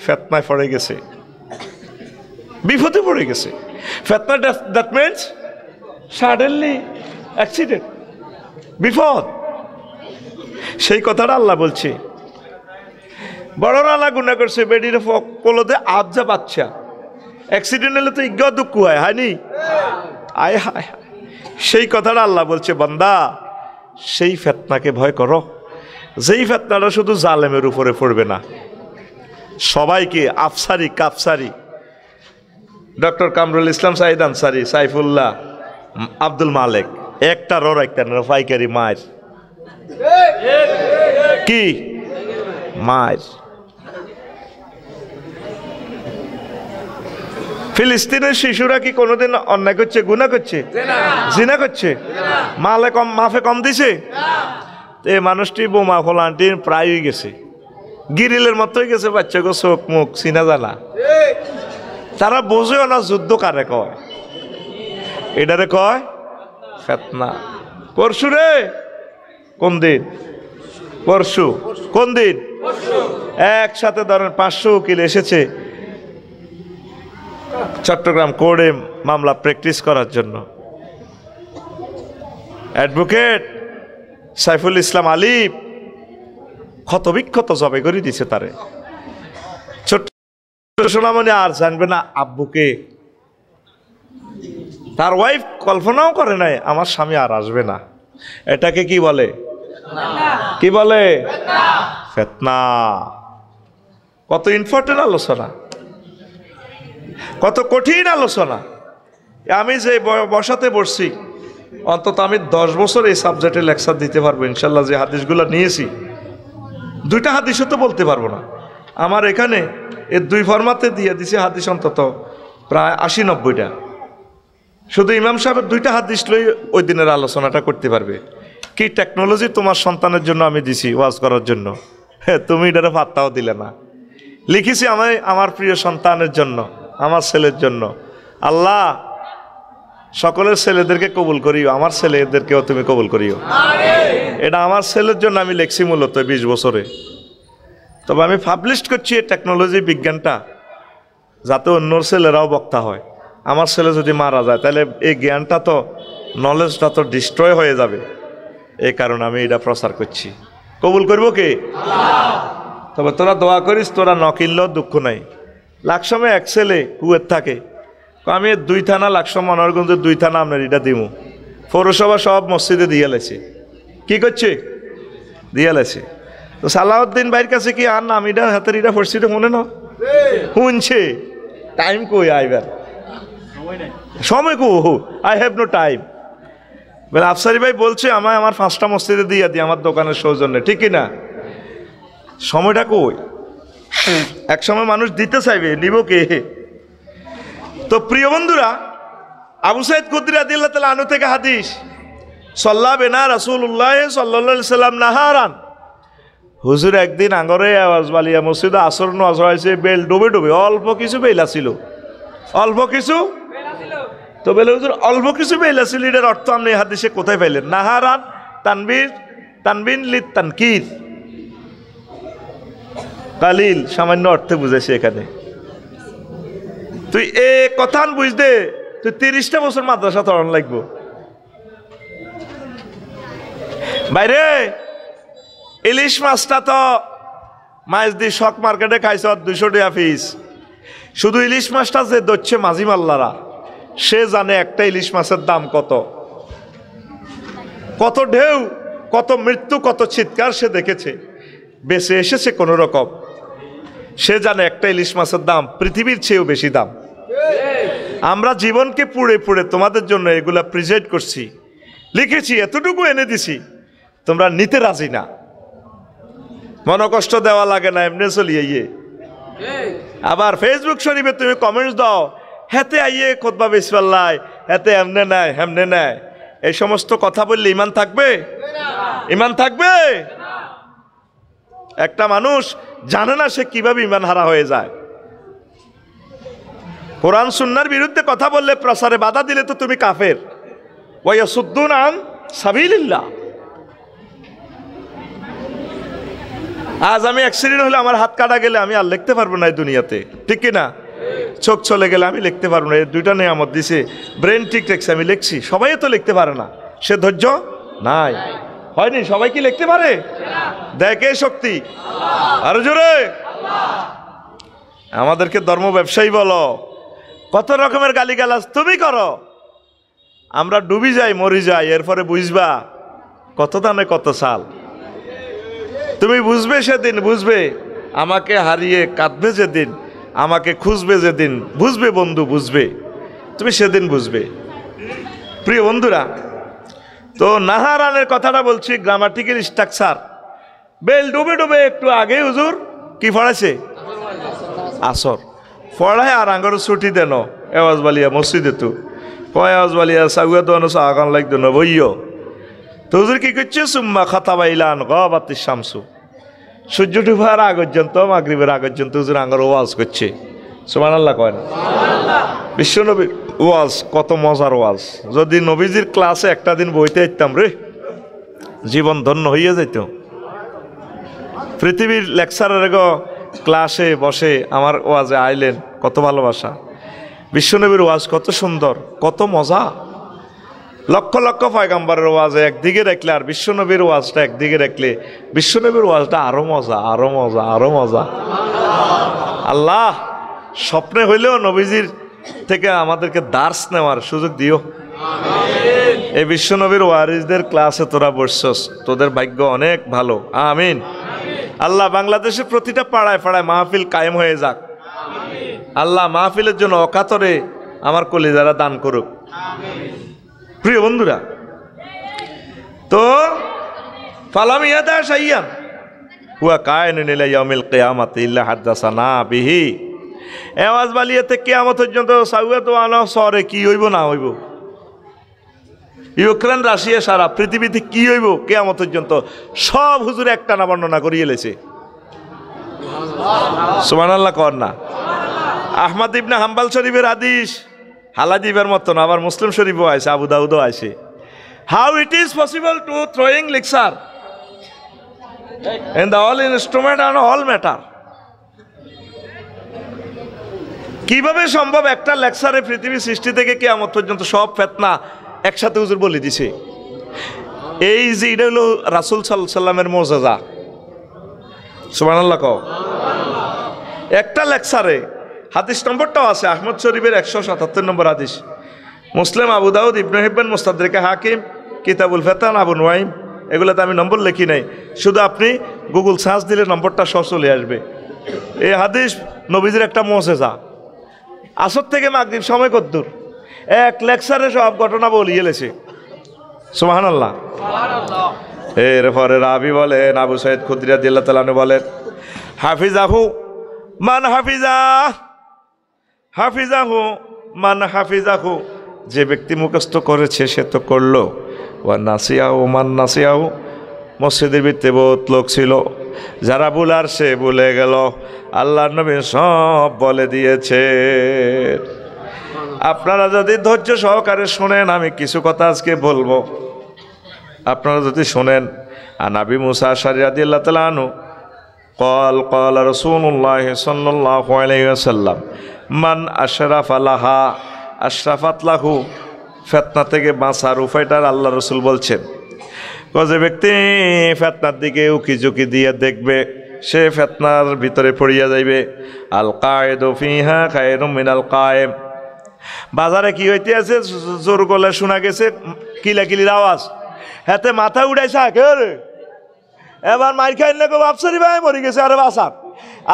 ফেতনায় পড়ে গেছে, বিপদে পড়ে গেছে। ফেতনা দ্যাট মিনস সাডেনলি অ্যাক্সিডেন্ট, বিপদ। সেই কথাটা আল্লাহ বলছে। বড়রা আল্লাহ গুনাহ করছে, বেডির কোলতে আবজা বাচ্চা, অ্যাক্সিডেন্ট হলে তো ইজ্ঞ দুঃখ হয়নি? আয় হায়, সেই কথাটা আল্লাহ বলছে, বান্দা সেই ফেতনাকে ভয় করো, যেই ফেতনাটা শুধু জালেমের উপরে পড়বে না, সবাইকে। আফসারি কাফসারি, ডক্টর কামরুল ইসলাম সাইদ আনসারি, সাইফুল্লাহ, আব্দুল মালেক, একটার ওর একটা পাইকারি মায়ের, কি মায়ের। ফিলিস্তিনের শিশুরা কি কোনোদিন অন্যায় করছে, গুনাহ করছে, জিনা করছে? মাফে কম দিছে? এই মানুষটি বোমা ফোলান্টির প্রায়ই গেছে, গিরিলের মতোই গেছে, বাচ্চাকে চোখ মুখ চিনা জানা। তারা বোঝেও না যুদ্ধ কারে কয়, এটারে কয় ফেতনা। পরশু রে, কোন দিন? পরশু। কোন দিন? একসাথে ধরেন 500 উকিল এসেছে চট্টগ্রাম কোর্টে মামলা প্র্যাকটিস করার জন্য। অ্যাডভোকেট সাইফুল ইসলাম আলিফ ক্ষতবিক্ষত জবে করে দিছে তারে। ছোট্ট সোনামণি আর জানবে না আব্বুকে, তার ওয়াইফ কল্পনাও করে নাই আমার স্বামী আর আসবে না। এটাকে কি বলে? কি বলে? ফেতনা। কত ইম্পর্টেন্ট আলোচনা, কত কঠিন আলোচনা। আমি যে বসাতে বসছি, অন্তত আমি 10 বছর এই সাবজেক্টে লেকচার দিতে পারবো ইনশাল্লাহ। যে হাদিসগুলো নিয়েছি, 2টা হাদিসও তো বলতে পারবো না। আমার এখানে এই 2 ফরমাতে দিয়ে দিছি হাদিস অন্তত প্রায় 80-90টা। শুধু ইমাম সাহেবের 2টা হাদিস লই ওই দিনের আলোচনাটা করতে পারবে। কি টেকনোলজি তোমার সন্তানের জন্য আমি দিছি ওয়াজ করার জন্য, হ্যাঁ তুমি এটারে পাত্তাও দিলে না। লিখেছি আমি আমার প্রিয় সন্তানের জন্য, আমার ছেলের জন্য। আল্লাহ সকলের ছেলেদেরকে কবুল করিও, আমার ছেলেদেরকেও তুমি কবুল করিও। এটা আমার ছেলের জন্য আমি লিখছি মূলত 20 বছরে। তবে আমি পাবলিশ করছি এই টেকনোলজি বিজ্ঞানটা, যাতে অন্য ছেলেরাও বক্তা হয়। আমার ছেলে যদি মারা যায় তাহলে এই জ্ঞানটা তো, নলেজটা তো ডিস্ট্রয় হয়ে যাবে। এই কারণে আমি এটা প্রচার করছি। কবুল করবো কে? তবে তোরা দোয়া করিস, তোরা ন কিনলেও দুঃখ নাই। লাকসমে এক ছেলে কুয়েত থাকে, আমি 2 থানা লাকসম মনোহরগঞ্জের 2 থানা আপনার এটা দিমু। পৌরসভা সব মসজিদে দিয়ে লেছে। কি করছে? দিয়ে লেছে। তো সালাউদ্দিন ভাইয়ের কাছে কি আর নাম এটা হাতের এটা পড়ছি মনে না শুনছে? টাইম কই আইবার, সময় কো, আই হ্যাভ নো টাইম। বলে আফসারি ভাই বলছে আমায় আমার 5টা মসজিদে দিয়ে দিই আমার দোকানের সৌজন্যে, ঠিক না? সময়টা কই? এক সময় মানুষ দিতে চাইবে, নিব কে? তো প্রিয় বন্ধুরা, আবু সাইদ খুদরি রাদিয়াল্লাহু তাআলা আনহু থেকে হাদিস, সাল্লা বিনা রাসূলুল্লাহ সাল্লাল্লাহু আলাইহি সাল্লাম নাহারান। হুজুর একদিন আঙ্গরে আওয়াজ বালিয়া মসজিদে আসর নামাজ হয়েছে, বেল ডুবে ডুবে, অল্প কিছু বেল আছিল, অল্প কিছু। তো বলে হুজুর অল্প কিছু বেল আছিল, এটার অর্থ আপনি হাদিসে কোথায় পাইলেন? নাহারান তানবিন লিত তানকির, কালিল সামান্য অর্থে বুঝেছে এখানে। তুই এ কথা বুঝতে তুই 30টা বছর মাদ্রাসা তরণ লাগবো। বাইরে ইলিশ মাছটা তো মাছ দিয়ে শখ মার্কেটে খাইছ 200 টাকা পিস। শুধু ইলিশ মাছটা যে দচ্ছে মাঝি মাল্লারা, সে জানে একটা ইলিশ মাছের দাম কত, কত ঢেউ, কত মৃত্যু, কত চিৎকার সে দেখেছে, বেঁচে এসেছে কোনো রকম। সে জানে একটা ইলিশ মাছের দাম পৃথিবীর চেয়েও বেশি দাম। আমরা জীবনকে পুড়ে পুড়ে তোমাদের জন্য এগুলা প্রিজার্ভ করছি, লিখেছি, এতটুকু এনে দিছি, তোমরা নিতে রাজি না। মনকষ্ট দেওয়া লাগে না, এমনি চলিয়ে ইয়ে। আবার ফেসবুক শরীফে তুমি কমেন্টস দাও, হেতে আইয়ে খুতবা বিসমিল্লাহ, হেতে এমনে নাই হেমনে নাই, এই সমস্ত কথা বললে ইমান থাকবে? ইমান থাকবে? একটা মানুষ জানে না সে কিভাবে ইমান হারা হয়ে যায়। কোরআন সুন্নাহর বিরুদ্ধে কথা বললে, প্রচারে বাধা দিলে তো তুমি কাফের। ওয়া ইয়াসুদ্দুনা আন সাবিলিল্লাহ। আজ আমি অ্যাক্সিডেন্ট হলে আমার হাত কাটা গেলে আমি আর লিখতে পারবো না এই দুনিয়াতে, ঠিক কিনা? চোখ চলে গেলে আমি লিখতে পারবো না, এই দুইটা নিয়ামত দিছে, ব্রেন ঠিক রেখেছে, আমি লিখছি। সবাই তো লিখতে পারে না, সে ধৈর্য নাই। হয়নি? সবাই কি লিখতে পারে? দেখে শক্তি আরো জোরে। আমাদেরকে ধর্ম ব্যবসায়ী বলো, কত রকমের গালিগালাজ তুমি করো, আমরা ডুবি যাই, মরি যাই, এরপরে বুঝবা কত দানে কত সাল। তুমি বুঝবে সেদিন, বুঝবে আমাকে হারিয়ে কাঁদবে যেদিন, আমাকে খুঁজবে যেদিন, বুঝবে বন্ধু, বুঝবে তুমি সেদিন বুঝবে। প্রিয় বন্ধুরা, তো নাহারানের কথাটা বলছি, গ্রামাটিক্যাল স্ট্রাকচার। বেল ডুবে ডুবে একটু আগে হুজুর কি পড়াইছে? আসর পড়ায় আর আঙ্গর ছুটি দেন এওয়াজ বালিয়া মসজিদে, তো কয় আওয়াজ বালিয়া সাগুয়া তো আগান লাগতো না বইয়। তো হুজুর কি করছে? সুম্মা খাতাবাইলান গাবাতিশ শামসু, সূর্য ডুবার আগ পর্যন্ত, মাগরিবের আগ পর্যন্ত হুজুর আঙ্গর ওয়াজ করছে। সুবহানাল্লাহ কয় না? বিশ্বনবীর ওয়াজ কত মজার ওয়াজ। যদি নবীজির ক্লাসে একটা দিন বইতে যেতাম রে, জীবন ধন্য হইয়া যেত। পৃথিবীর লেকচারের ক্লাসে বসে আমার ওয়াজে আইলেন, কত ভালোবাসা। বিশ্বনবীর ওয়াজ কত সুন্দর, কত মজা। লক্ষ লক্ষ পয়গম্বরের ওয়াজে একদিকে রাখলে আর বিশ্বনবীর ওয়াজটা একদিকে রাখলে, বিশ্বনবীর ওয়াজটা আরো মজা, আরো মজা, আরো মজা। আল্লাহ স্বপ্নে হইলেও নবীজির থেকে আমাদেরকে দার্স নেওয়ার সুযোগ দিও। এই বিশ্বনবীর ওয়ারিসদের ক্লাসে তোরা বসছস, তোদের ভাগ্য অনেক ভালো। আমিন। আল্লাহ বাংলাদেশের প্রতিটা পাড়ায় পাড়ায় মাহফিল কায়েম হয়ে যাক। আল্লাহ মাহফিলের জন্য অকাতরে আমার কলিজারা দান করুক। প্রিয় বন্ধুরা, তো ফালাম ইয়াদা শাইয়ান হুয়া কায়নুন ইলা ইয়াউমিল কিয়ামাতি ইল্লা হাদাসানা বিহি। আওয়াজ বালিয়াতে কিয়ামত পর্যন্ত সাউয়াত ওয়ানা সরে কি হইব না হইব, ইউক্রেন রাশিয়া সারা পৃথিবীতে কি হইব কিয়ামত পর্যন্ত সব হুজুর একটা না বর্ণনা করিয়ে লেছে। সুবহানাল্লাহ কর না? আহমদ ইবনে হাম্বল শরীফের হাদিস হালাদিবের মতন, আবার মুসলিম শরীফও আছে, আবু দাউদও আছে। How it is possible to throwing lecture in the all instrument and all matter. কিভাবে সম্ভব একটা লেকচারে পৃথিবীর সৃষ্টি থেকে কিয়ামত পর্যন্ত সব ফিতনা একসাথে হুজুর বলে দিছে। এই যে এটা হলো রাসূল সাল্লাল্লাহু আলাইহি সাল্লামের মুজিজা। সুবহানাল্লাহ কও। একটা লেকচারে হাদিস নম্বরটাও আছে আহমদ শরীফের 177 নম্বর হাদিস, মুসলিম, আবু দাউদ, ইবনে হিব্বান, মুস্তাদরিকে হাকিম, কিতাবুল ফিতান, আবু নুয়াইম, এগুলোতে আমি নম্বর লিখি নাই, শুধু আপনি গুগল সার্চ দিলে নম্বরটা সব চলে আসবে। এই হাদিস নবীজির একটা মুজিজা। আসর থেকে মাগরিব সময় কদ্দুর, এক লেকচারে সব ঘটনা বলিয়ে লেছে। সুবহানাল্লাহ। এরপরে রাবি বলেন, আবু সাইদ খুদরি রাদিয়াল্লাহু তাআলা আনহু বলেন, হাফিজাহু মান হাফিজা, হাফিজাহু মান হাফিজাহু, যে ব্যক্তি মুখস্থ করেছে সে তো করলো। ওয়া নাসিয়াহু মান নাসিয়াহু, মসজিদের ভিতরে বহুত লোক ছিল, যারা ভুলার সে ভুলে গেল। আল্লাহর নবী সব বলে দিয়েছে। আপনারা যদি ধৈর্য সহকারে শোনেন, আমি কিছু কথা আজকে বলবো, আপনারা যদি শোনেন। আনাবি মুসা আশআরী রাদিয়াল্লাহু তাআলা আনহু قال قال رسول الله صلى الله عليه وسلم من أشرف لها أشرفت له। ফিতনা থেকে বাঁচার উপায়টা আল্লাহ রাসূল বলছেন, যে ব্যক্তি ফিতনার দিকে উকি ঝুঁকি দিয়ে দেখবে সে ফিতনার ভিতরে পড়িয়া যাইবে। আল কায়েদু ফিহা খায়রুম মিনাল কায়েম। বাজারে কি হইতে আছে, জোর গলা শোনা গেছে কিলাকিলির আওয়াজ, হাতে মাথা উড়াইছে, কে রে এবার মাইর খাইলে গো বাপসারি ভাই মরি গেছে, আরে বাসার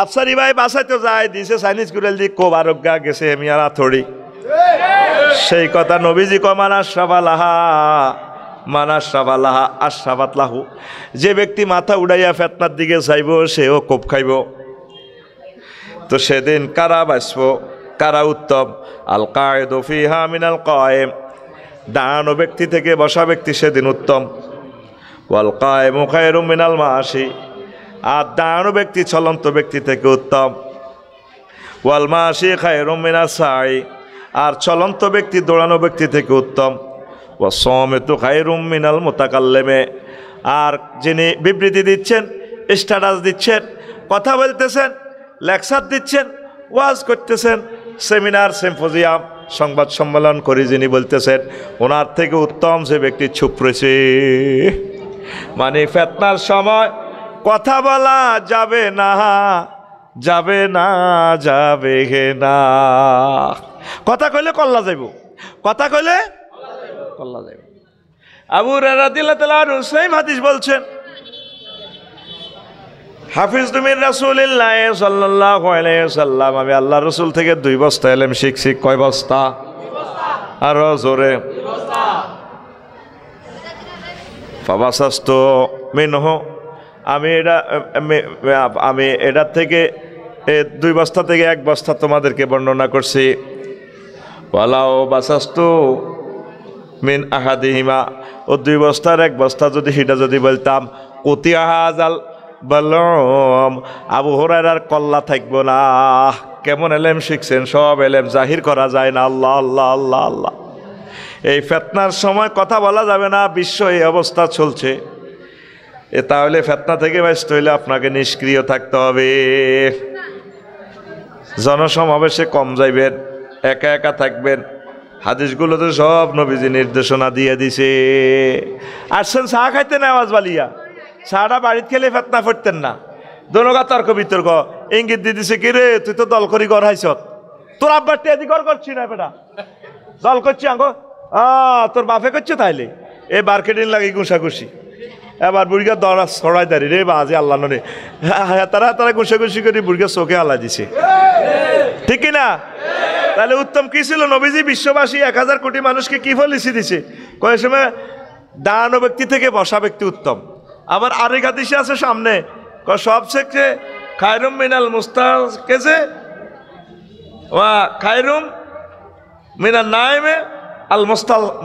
আফসারি ভাই বাসাইতে যায় দিছে চাইনিজ কুড়েল দি কোব আরোগ্যা গেছে মিয়ারা থড়ি সেই কথা নবীজি কয় মানাশরাবালাহা আশরাবাত লাহু, যে ব্যক্তি মাথা উড়াইয়া ফেতনার দিকে যাইব সেও কোপ খাইব। তো সেদিন কারা বাঁচব, কারা উত্তম? আল কায়েদু ফিহা মিনাল কায়েম, দাঁড়ানো ব্যক্তি থেকে বসা ব্যক্তি সেদিন উত্তম। ওয়াল কায়েমু খায়রুম মিনাল মাশি, আর দাঁড়ানো ব্যক্তি চলন্ত ব্যক্তি থেকে উত্তম। ওয়াল মাশি খায়রুম মিনাস সাই, আর চলন্ত ব্যক্তি দৌড়ানো ব্যক্তি থেকে উত্তম। ওয়া সামিতু খায়রুম মিনাল মুতাকাল্লিমি, আর যিনি বিবৃতি দিচ্ছেন, স্ট্যাটাস দিচ্ছেন, কথা বলতেছেন, লেকচার দিচ্ছেন, ওয়াজ করতেছেন, সেমিনার সিম্পোজিয়াম সংবাদ সম্মেলন করে যিনি বলতেছেন, ওনার থেকে উত্তম যে ব্যক্তি চুপ রয়েছে। মানে ফিতনার সময় কথা বলা যাবে না, যাবে না, যাবে না। কথা কইলে কল্লা যাইব, কথা কইলে কল্লা যাইব। আবু হুরায়রা রাদিয়াল্লাহু তাআলা আনহু সেই হাদিস বলছেন, হাফিজ মিন রাসূলিল্লাহ সাল্লাল্লাহু আলাইহি ওয়াসাল্লাম, আমি আল্লাহর রাসূল থেকে 2 বস্তা ইলম শিখছি। কয় বস্তা? আর জোরে। ফাবাসাস্তু মিনহু, আমি এটার থেকে 2 বস্তা থেকে 1 বস্তা তোমাদেরকে বর্ণনা করছি। ওয়ালাও বাসাস্তু মিন আহাদিহিমা, ও 2 বস্তার 1 বস্তা যদি সেটা যদি বলতাম, কুতিয়া হাজাল বলম, আবু হুরায়রার কল্লা থাকবো না। কেমন এলেম শিখছেন? সব এলেম জাহির করা যায় না। আল্লাহ আল্লাহ আল্লাহ আল্লাহ। এই ফিতনার সময় কথা বলা যাবে না, বিশ্ব এই অবস্থা চলছে। তাহলে ফিতনা থেকে বাঁচতে হইলে আপনাকে নিষ্ক্রিয় থাকতে হবে। জনসমাবেশে কম যাইবেন, একা একা থাকবেন। হাদিসগুলোতে সব নবীজি নির্দেশনা দিয়ে দিছে। আসছেন চা খাইতে না আওয়াজ বালিয়া, চাটা বাড়িতে খেলে ফিতনা ফুটতেন না। দোনোগা তর্ক বিতর্ক, ইঙ্গিত দিয়ে দিছে, কি রে তুই তো দল করি ঘর হাইছত, তোর আব্বার টেদি ঘর করছি না বেটা, দল করছি আঙ্গো তোর বাপে করছে, তাইলে এই মার্কেটিং লাগি ঘুষাঘুষি। এবার বুড়িগা দরা ছড়াই দাঁড়ি রে বাজে আল্লাহ নে, তারা তারা ঘুষাঘুষি করে বুড়িগা চোখে আল্লাহ দিছে, ঠিক কিনা? তাহলে উত্তম কি ছিল? নবীজি বিশ্ববাসী 1000 কোটি মানুষকে কি পলিসি দিছে? কয় সময় দাঁড়ানো ব্যক্তি থেকে বসা ব্যক্তি উত্তম। আবার আরেক হাদিসে আছে সামনে, সবচেয়ে খায়রুম মিনাল মুস্তাকেজে ওয়া খায়রুম মিনাল নাইমে আল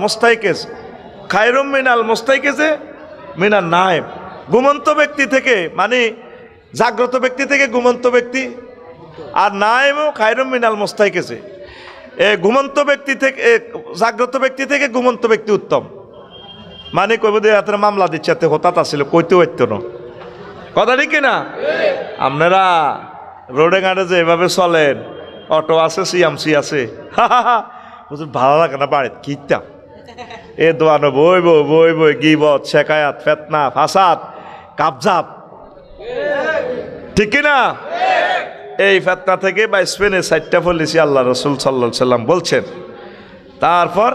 মুস্তাইকেজ, খায়রুম মিনাল মুস্তাইকেজে মিনাল নাইম। ঘুমন্ত ব্যক্তি থেকে, মানে জাগ্রত ব্যক্তি থেকে ঘুমন্ত ব্যক্তি, আর নাইমও খায়রুম মিনাল মুস্তাইকেজে, ঘুমন্ত ব্যক্তি থেকে, জাগ্রত ব্যক্তি থেকে ঘুমন্ত ব্যক্তি উত্তম। মানে কইব যে এত মামলা দিচ্ছে, এত হতাত আসছিল, কইতে হইতো না। কথা ঠিক না? আপনারা রোডে ঘাটে যে এভাবে চলেন, অটো আছে, সিএমসি আছে, ভালো লাগে না বাড়িতে কিতা এ দোয়ানো বই বই গিবত, শেখায়াত, ফেতনা, ফাসাদ, কাবজাব, ঠিক না? এই ফেতনা থেকে বা স্পেনে 4টা পলিসি আল্লাহ রসুল সাল্লাল্লাহু আলাইহি সাল্লাম বলছেন। তারপর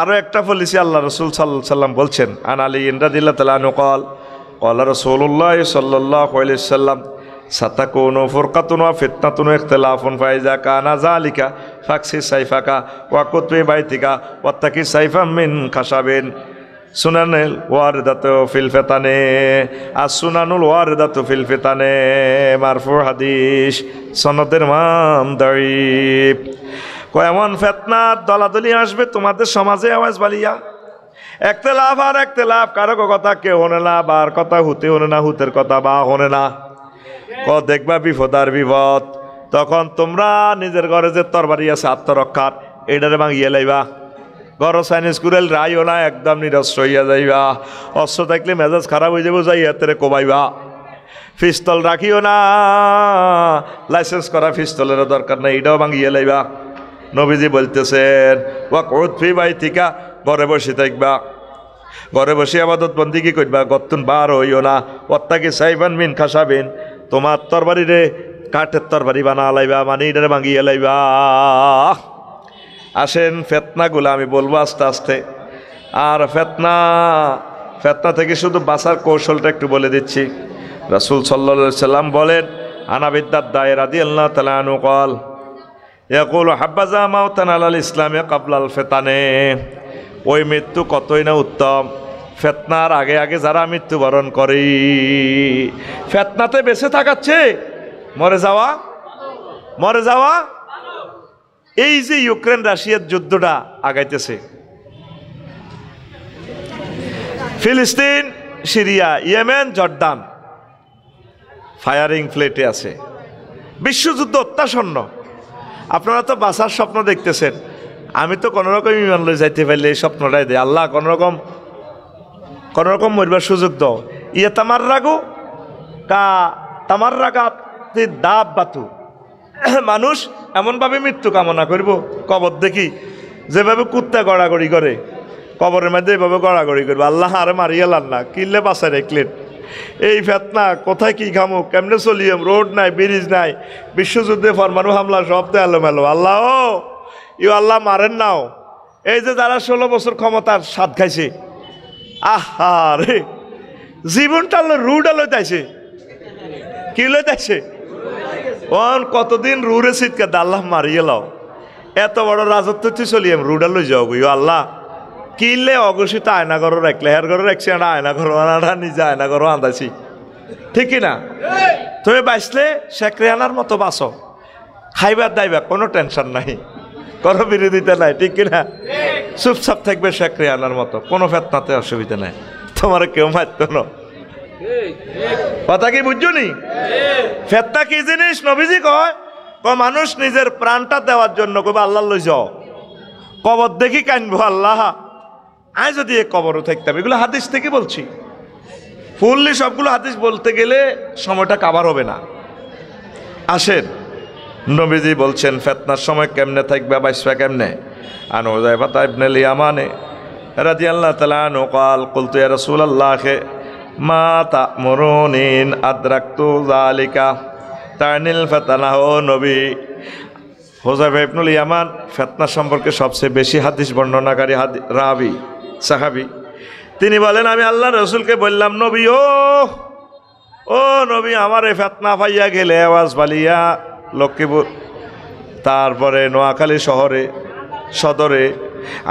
আরো একটা পলিসি আল্লাহ রসুল সাল্লাল্লাহু আলাইহি সাল্লাম বলছেন। আন আলী রাদিয়াল্লাহু তাআলা আনহু قال قال রাসূলুল্লাহ সাল্লাল্লাহু আলাইহি সাল্লাম সাতাকুনু ফুরকাতুন ওয়া ফিতনাতুন ইখতিলাফুন ফাইজা কানা যালিকা ফাকসি সাইফাকা ওয়া কুতবি বাইতিকা ওয়াত্তাকি সাইফাম মিন খাশাবিন সুনানুল ওয়ারিদাতু ফিল ফিতানে সুনানুল ওয়ারিদাতু ফিল ফিতানে মারফু হাদিস, সনদের মান দাঈফ। এমন ফিতনার দলাদলি আসবে তোমাদের সমাজে আওয়াজ বালিয়া, একতেলাফ আর একতেলাফ, কারো কথা কেউ হনে না, বার কথা হুতে হনে না, হুতের কথা বা হনে না। দেখবা বিপদ আর বিপদ, তখন তোমরা নিজের ঘরে যে তরবারি আছে আত্মরক্ষার, এইটারে ভাঙিয়ে লাইবা। ঘর চাইনিজ কুড়েল রাইও না, একদম নিরস্ত্র হইয়া যাইবা। অস্ত্র থাকলে মেজাজ খারাপ হয়ে যাবো, যাই হাতে কোবাইবা। পিস্তল রাখিও না, লাইসেন্স করা পিস্তলের দরকার নেই, এটাও ভাঙিয়ে লাইবা। নবীজি বলতেছেন ওয়াকুদ ফি বাইতিকা, ঘরে বসে থাকবা, ঘরে বসে ইবাদত বন্দেগী করবা, গত্তুন বার হইও না। ওয়াত্তাকি সাইফান মিন খাশাবিন, তোমার তরবারি রে কাঠের তরবারি বানা লাইবা, মানে এটারে ভাঙিয়ে লাইবা। আসেন ফেতনাগুলো আমি বলবো আস্তে আস্তে। আর ফেতনা থেকে শুধু বাঁচার কৌশলটা একটু বলে দিচ্ছি। রাসূল সাল্লাল্লাহু আলাইহি সাল্লাম বলেন عن أبي الدرداء رضي الله تعالى عنه قال يقول حبذا موتا على الإسلام قبل الفتن ওই মৃত্যু কতই না উত্তম ফিতনার আগে আগে যারা মৃত্যুবরণ করে ফিতনাতে বেঁচে থাকাচ্ছে মরে যাওয়া এই যে ইউক্রেন রাশিয়ার যুদ্ধটা আগাইতেছে ফিলিস্তিন সিরিয়া ইয়েমেন জর্দান ফায়ারিং ফ্লেটে আছে বিশ্বযুদ্ধ অত্যাসন্ন আপনারা তো বাঁচার স্বপ্ন দেখতেছেন আমি তো কোনোরকম ইমান লই যাইতে পারলে এই স্বপ্নটাই দেয় আল্লাহ কোনোরকম মরবার সুযোগ দাও ইয়ে তামার রাগু কা তামার রাগাত দাব বাতু মানুষ এমনভাবে মৃত্যু কামনা করব কবর দেখি যেভাবে কুত্তা গড়াগড়ি করে কবরের মধ্যে এভাবে গড়াগড়ি করবে আল্লাহ আরে মারিয়ালান না কিনলে বাসায় রেখলেন এই ফেতনা কোথায় কি খামো কেমনে চলিয়াম রোড নাই ব্রিজ নাই বিশ্বযুদ্ধে পরমাণু হামলা সব তো এলোমেলো আল্লাহ ইউ আল্লাহ মারেন নাও এই যে যারা 16 বছর ক্ষমতার স্বাদ খাইছে আহা রে জীবনটা রুডা লইতাইছে কি লইতাইছে কতদিন রুরে শীতকে আল্লাহ মারিয়ে লাও এত বড় রাজত্ব তুই চলিয়াম রুডা লই যাও ইউ আল্লাহ কিনলে অঘোষিত আয়নাঘরও রাখলে হের ঘরে রাখছি একটা আয়নাঘর আনাটা নিজে আয়নাঘরও আন্দাছি ঠিক কিনা তুমি বাঁচলে শেখ রেহানার মতো বাঁচো খাইবার দাইবা কোনো টেনশন নাই কোনো বিরোধিতা নাই ঠিক কিনা চুপচাপ থাকবে শেখ রেহানার মতো কোনো ফেতনাতে অসুবিধা নাই তোমার কেউ মারত না কথা কি বুঝছো নি ফেতনা কি জিনিস নবীজি কয় মানুষ নিজের প্রাণটা দেওয়ার জন্য কবে আল্লাহ লই যাও কবর দেখি কানবো আল্লাহ আয় যদি এ কবরও থাকতাম এগুলো হাদিস থেকে বলছি ফুললি সবগুলো হাদিস বলতে গেলে সময়টা কাভার হবে না আসেন নবীজি বলছেন ফিতনার সময় কেমনে থাকবে বাইসবা কেমনে আন হুযায়ফা ইবনে ইয়ামানে রাদিয়াল্লাহু তাআলা আনহু قال قلت يا رسول الله ما تأمرون إن أدركت ذلك تعني الفتنة ও নবী হুযায়ফা ইবনে ইয়ামান ফিতনা সম্পর্কে সবচেয়ে বেশি হাদিস বর্ণনাকারী রাবি সাহাবী তিনি বলেন আমি আল্লাহর রাসূলকে বললাম নবী ও নবী আমার এই ফিতনা পাইয়া গেলে আওয়াজ বালিয়া লক্ষ্মীপুর তারপরে নোয়াখালী শহরে সদরে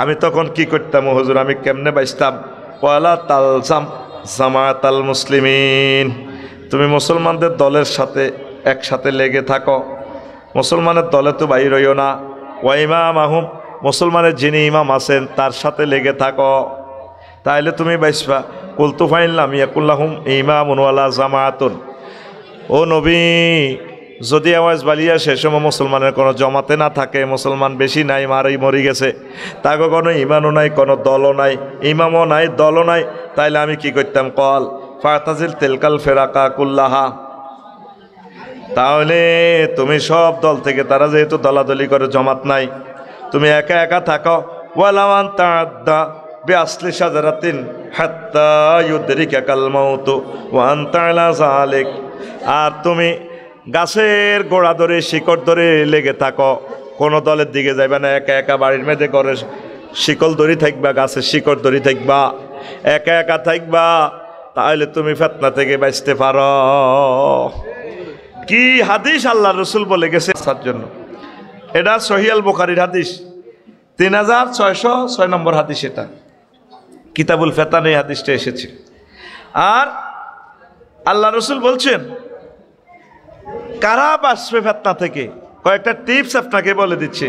আমি তখন কি করতাম হুজুর আমি কেমনে বাঁচতাম ওয়ালা তালজাম জামাতাল মুসলিমিন তুমি মুসলমানদের দলের সাথে একসাথে লেগে থাকো মুসলমানের দলে তো বাইর হইও না ওয়া ইমাম আহুম মুসলমানের যিনি ইমাম আছেন তার সাথে লেগে থাকো তাইলে তুমি বাঁচবা কুলতু ফাইনলাম ইয়াকুল্লাহুম ইমামুন ওয়ালা জামাতুন ও নবী যদি আওয়াজ বালিয়া সে সময় মুসলমানের কোনো জমাতে না থাকে মুসলমান বেশি নাই মরি গেছে তাকে কোনো ইমানও নাই কোনো দলও নাই ইমামও নাই দলও নাই তাইলে আমি কি করতাম কল ফাতাজিল তেলকাল ফেরাকা কুল্লাহা তাহলে তুমি সব দল থেকে তারা যেহেতু দলাদলি করে জমাত নাই তুমি একা একা থাকো ওয়ালামান তাআদ্দা বিআসলি শাজারাতিন হাত্তা ইউদরিকাল মাউত ওয়া আনতা আলা যালিক আর তুমি গাছের গোড়া ধরে শিকড় ধরে লেগে থাকো কোনো দলের দিকে যাইবা না একা একা বাড়ির মেয়েদের করে শিকল ধরি থাকবা গাছের শিকড় ধরি থাকবা একা একা থাকবা তাহলে তুমি ফিতনা থেকে বাঁচতে পারো কি হাদিস আল্লাহ রসুল বলে গেছে তার জন্য এটা সহিহ আল বুখারীর হাদিস 3606 নম্বর হাদিস এটা কিতাবুল ফিতান এই হাদিসটা এসেছে আর আল্লাহ রসুল বলছেন কারা বাঁচবে ফিতনা থেকে কয়েকটা টিপস আপনাকে বলে দিচ্ছে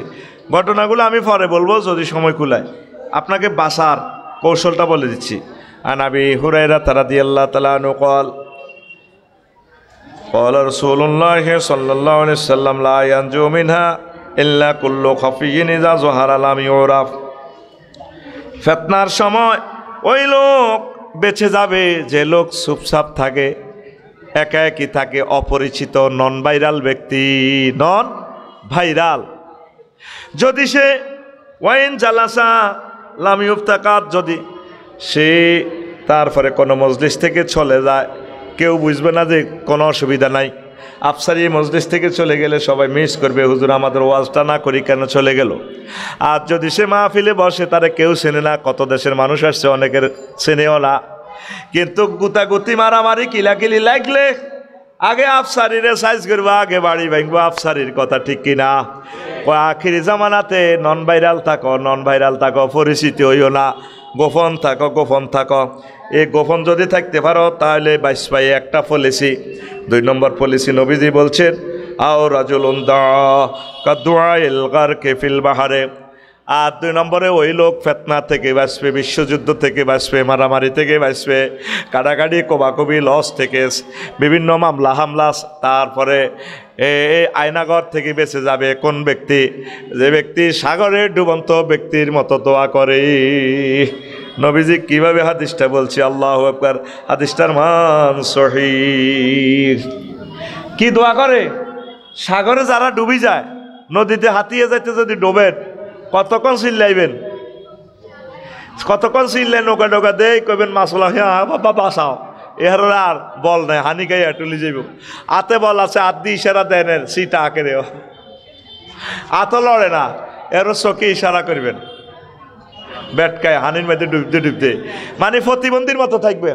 ঘটনাগুলো আমি পরে বলবো যদি সময় কুলায় আপনাকে বাঁচার কৌশলটা বলে দিচ্ছি আন আবি হুরায়রা রাদিয়াল্লাহু তাআলা আনহু قال قال رسول الله صلى الله عليه وسلم لا ينجو منها إلا كل خفي إذا ظهر لم يعرف ফিতনার সময় ওই লোক বেঁচে যাবে যে লোক চুপচাপ থাকে একা একই থাকে অপরিচিত নন ভাইরাল ব্যক্তি নন ভাইরাল যদি সে ওয়াইন জালাসা লাম ইউফতাকাত যদি সে তারপরে কোনো মজলিস থেকে চলে যায় কেউ বুঝবে না যে কোনো অসুবিধা নাই আফসারি মজলিস থেকে চলে গেলে সবাই মিস করবে হুজুর আমাদের ওয়াজটা না করি কেন চলে গেল আর যদি সে মাহফিলে বসে তারা কেউ চেনে না কত দেশের মানুষ আসছে অনেকের চেনেও না কিন্তু গুতাগুতি মারামারি কিলাকিলি লাগলে আগে আফসারিরে সাইজ করবো, আগে বাড়ি ভাঙবো, আফসারির কথা ঠিক কিনা? আখিরি জামানাতে নন ভাইরাল থাকো, পরিচিতি হইও না, গোপন থাকো। এই গোপন যদি থাকতে পারো তাহলে 22 পাই একটা পলিসি। 2 নম্বর পলিসি নবীজি বলছেন আও রাজুলুন কাদুআইল গারকে ফিল বাহারে। আর 2 নম্বরে ওই লোক ফেতনা থেকে বাঁচবে, বিশ্বযুদ্ধ থেকে বাঁচবে, মারামারি থেকে বাঁচবে, কাটাকাটি কোবাকবি লস থেকে, বিভিন্ন মামলা হামলা, তারপরে এই আয়নাঘর থেকে বেঁচে যাবে কোন ব্যক্তি? যে ব্যক্তি সাগরে ডুবন্ত ব্যক্তির মতো দোয়া করে। নবীজি কিভাবে হাদিসটা বলছি, আল্লাহু আকবার, হাদিসটার মান সহিহ। কি দোয়া করে? সাগরে যারা ডুবি যায়, নদীতে হাতিয়ে যাইতে যদি ডোবেন, কতক্ষণ চিল্লাইবেন? কতক্ষণ চিল্লাই নৌকা দেই কইবেন মাছলা, হ্যাঁ বাবা বাঁচাও। এর আর বল নাই, হানি গাইয়া টুলি যাইব। আতে বল আছে, আত দিয়ে ইশারা দেন, সিটা আঁকে দেও, আত লড়ে না, এরও চোখে ইশারা করবেন, বেটকায় হানির মধ্যে ডুবতে মানে প্রতিবন্ধীর মতো থাকবে।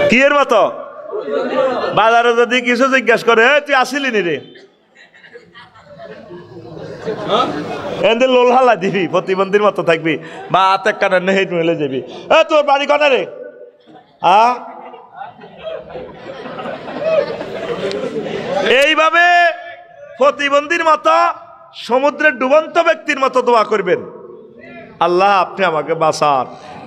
কি এর মতো? বাজারে যদি কিছু জিজ্ঞাসা করে, তুই আসিলি নি রে, এদের লোল হালা দিবি, প্রতিবন্ধীর মতো থাকবি, বা হাতে কানে নেই মিলে যাবি। তোর বাড়ি কনে রে? এইভাবে প্রতিবন্ধীর মতো, সমুদ্রের ডুবন্ত ব্যক্তির মতো দোয়া করবেন, আল্লাহ আপনি আমাকে বাঁচান।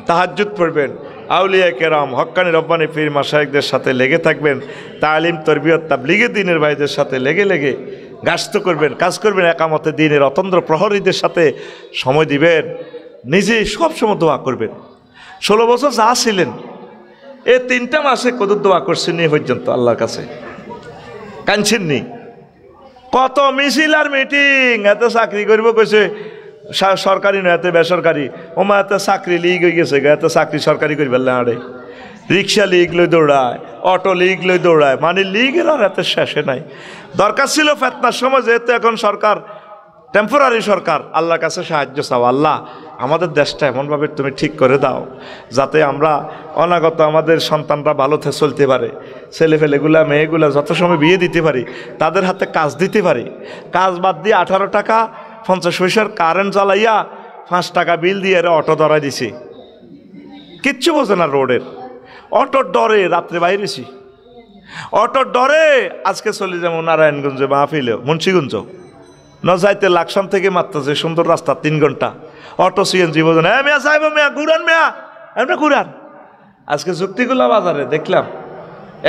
তাহাজ্জুদ পড়বেন, আউলিয়া কেরাম, হক্কানি রব্বানি পীর মাশায়েখদের সাথে লেগে থাকবেন, তালিম তরবিয়ত তাবলীগে দ্বীনের ভাইদের সাথে লেগে গাস্ত করবেন, কাজ করবেন, একামতে দ্বীনের অতন্দ্র প্রহরীদের সাথে সময় দিবেন, নিজে সবসময় দোয়া করবেন। 16 বছর যা ছিলেন, এই 3টা মাসে কত দোয়া করছেন এই পর্যন্ত আল্লাহর কাছে? কাঁদছেননি? কত মিছিল আর মিটিং, এত চাকরি করবো কইছে, সরকারি নয় এত বেসরকারি, ওমা এত চাকরি লিগ হয়ে গেছে, এত চাকরি সরকারি করি ফেললে আরে, রিক্সা লিগ লই দৌড়ায়, অটো লিগ লই দৌড়ায়, মানে লিগের আর এত শেষে নাই। দরকার ছিল ফেতনার সময়, যেহেতু এখন সরকার টেম্পোরারি সরকার, আল্লাহর কাছে সাহায্য চাও, আল্লাহ আমাদের দেশটা এমনভাবে তুমি ঠিক করে দাও যাতে আমরা অনাগত আমাদের সন্তানরা ভালো চলতে পারে, ছেলেফেলেগুলা মেয়েগুলা যত সময় বিয়ে দিতে পারি, তাদের হাতে কাজ দিতে পারি। কাজ বাদ দিয়ে 18 টাকা 50 পয়সার কারেন্ট জ্বালাইয়া 5 টাকা বিল দিয়ে এরা অটো ধরাই দিছি, কিচ্ছু বোঝে না রোডের। অটোর ডরে রাত্রে বাইরেছি, অটোর ডরে আজকে চলে যাবো নারায়ণগঞ্জে মাহফিলেও, মুন্সিগঞ্জ ন যাইতে লাকসাম থেকে মাত্র যে সুন্দর রাস্তা 3 ঘন্টা, অটো সিএনজি বোঝেন, হ্যাঁ মেয়া চাইব মেয়া ঘুরান, মেয়া এমনি ঘুরান। আজকে যুক্তিখোলা বাজারে দেখলাম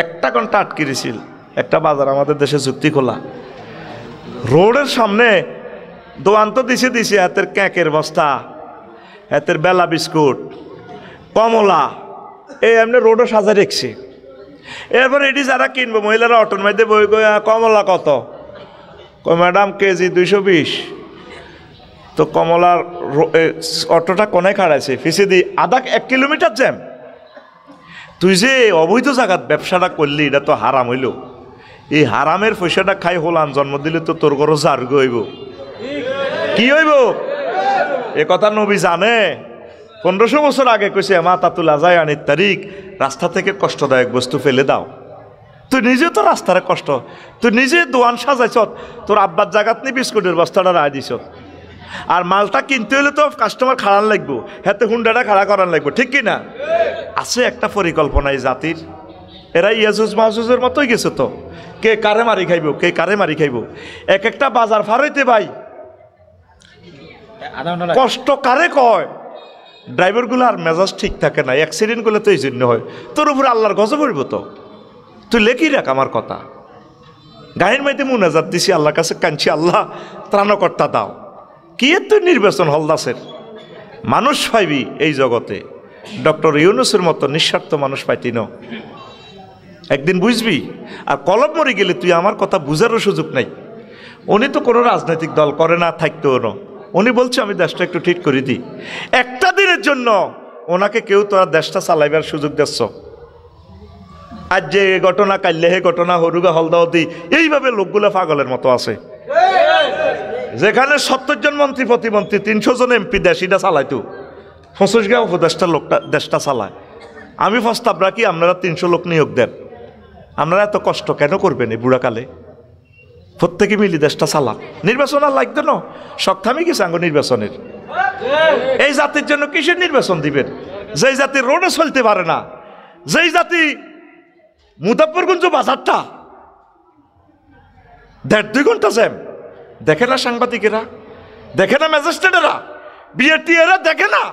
1 ঘন্টা আটকিয়েছিল একটা বাজার আমাদের দেশে, যুক্তিখোলা রোডের সামনে দোয়ান তো দিছে হাতের কেকের বস্তা, হাতের বেলা বিস্কুট, কমলা, এই এমনি রোডও সাজা রেখছে। এরপর এটি যারা কিনবো মহিলারা অটোর মধ্যে বই, কমলা কত? Madam KG 220। তো কমলার অটোটা কোনায় খাড়াইছে, ফিসে দি 1 কিলোমিটার জ্যাম। তুই যে অবৈধ জায়গাত ব্যবসাটা করলি, এটা তো হারাম হইল। এই হারামের পয়সাটা খাই হলান জন্ম দিলে তো তোর ঘরও জার্গ হইব। কি হইব? এ কথা নবী জানে। 1500 বছর আগে কইছে, মা তাতুল আজায় আনির তারিখ, রাস্তা থেকে কষ্টদায়ক বস্তু ফেলে দাও। তুই নিজে তো রাস্তার কষ্ট, তুই নিজে দোয়ান সাজাইছ, তোর আব্বার জায়গাত নি বিস্কুটের বস্তাটা রায় দিছ। আর মালটা কিনতে হলে তো কাস্টমার খাড়ান লাগবো, হাতে হুন্ডাটা খাড়া করান লাগবো, ঠিক কিনা? আছে একটা পরিকল্পনা এই জাতির, এরা ইয়াজুজ মাহুজের মতোই গেছে। তো কে কারে মারি খাইব, কে কারে মারি খাইব। এক একটা বাজার ফারাইতে ভাই কষ্ট কারে কয়? ড্রাইভারগুলো আর মেজাজ ঠিক থাকে না, অ্যাক্সিডেন্টগুলো তো এই জন্য হয়। তোর উপরে আল্লাহর গজব হইব। তো তুই লেখি রাখ আমার কথা। গায়ের মাইতে মুনাজাত দিছি আল্লাহর কাছে, কাঁদছি, আল্লাহ ত্রাণকর্তা দাও। কি তুই নির্বাচন হলদাসের মানুষ পাইবি এই জগতে, ডক্টর ইউনুসের মতো নিঃস্বার্থ মানুষ পাইতি ন, একদিন বুঝবি। আর কলম মরে গেলে তুই আমার কথা বুঝারও সুযোগ নাই। উনি তো কোনো রাজনৈতিক দল করে না, থাকতেও না। উনি বলছে আমি দেশটা একটু ঠিক করে দিই। একটা দিনের জন্য ওনাকে কেউ তোরা দেশটা চালাইবার সুযোগ দিচ্ছ। আজ যে ঘটনা, কাল্লে হে ঘটনা, হরুগা হলদাওতি, এইভাবে লোকগুলো পাগলের মতো আছে। যেখানে 70 জন মন্ত্রী প্রতিমন্ত্রী, 300 জন এমপি দেশ এটা চালাইতো, ফসসগাঁও উপদেষ্টা লোকটা দেশটা চালায়। আমি প্রস্তাব রাখি আপনারা 300 লোক নিয়োগ দেন। আপনারা এত কষ্ট কেন করবেন এই বুড়াকালে? প্রত্যেকে মিলি দেশটা চালাক। নির্বাচন আর লাগতো না, শখ থামি গেছে আঙ্গ নির্বাচনের। এই জাতির জন্য কিসের নির্বাচন দিবেন? যেই জাতি রোডে চলতে পারে না, যেই জাতি মুজাফফরগঞ্জ বাজারটা 1.5-2 ঘন্টা জ্যাম, দেখে না সাংবাদিকেরা, দেখে না ম্যাজিস্ট্রেটেরা, বিএটিএরা দেখে না?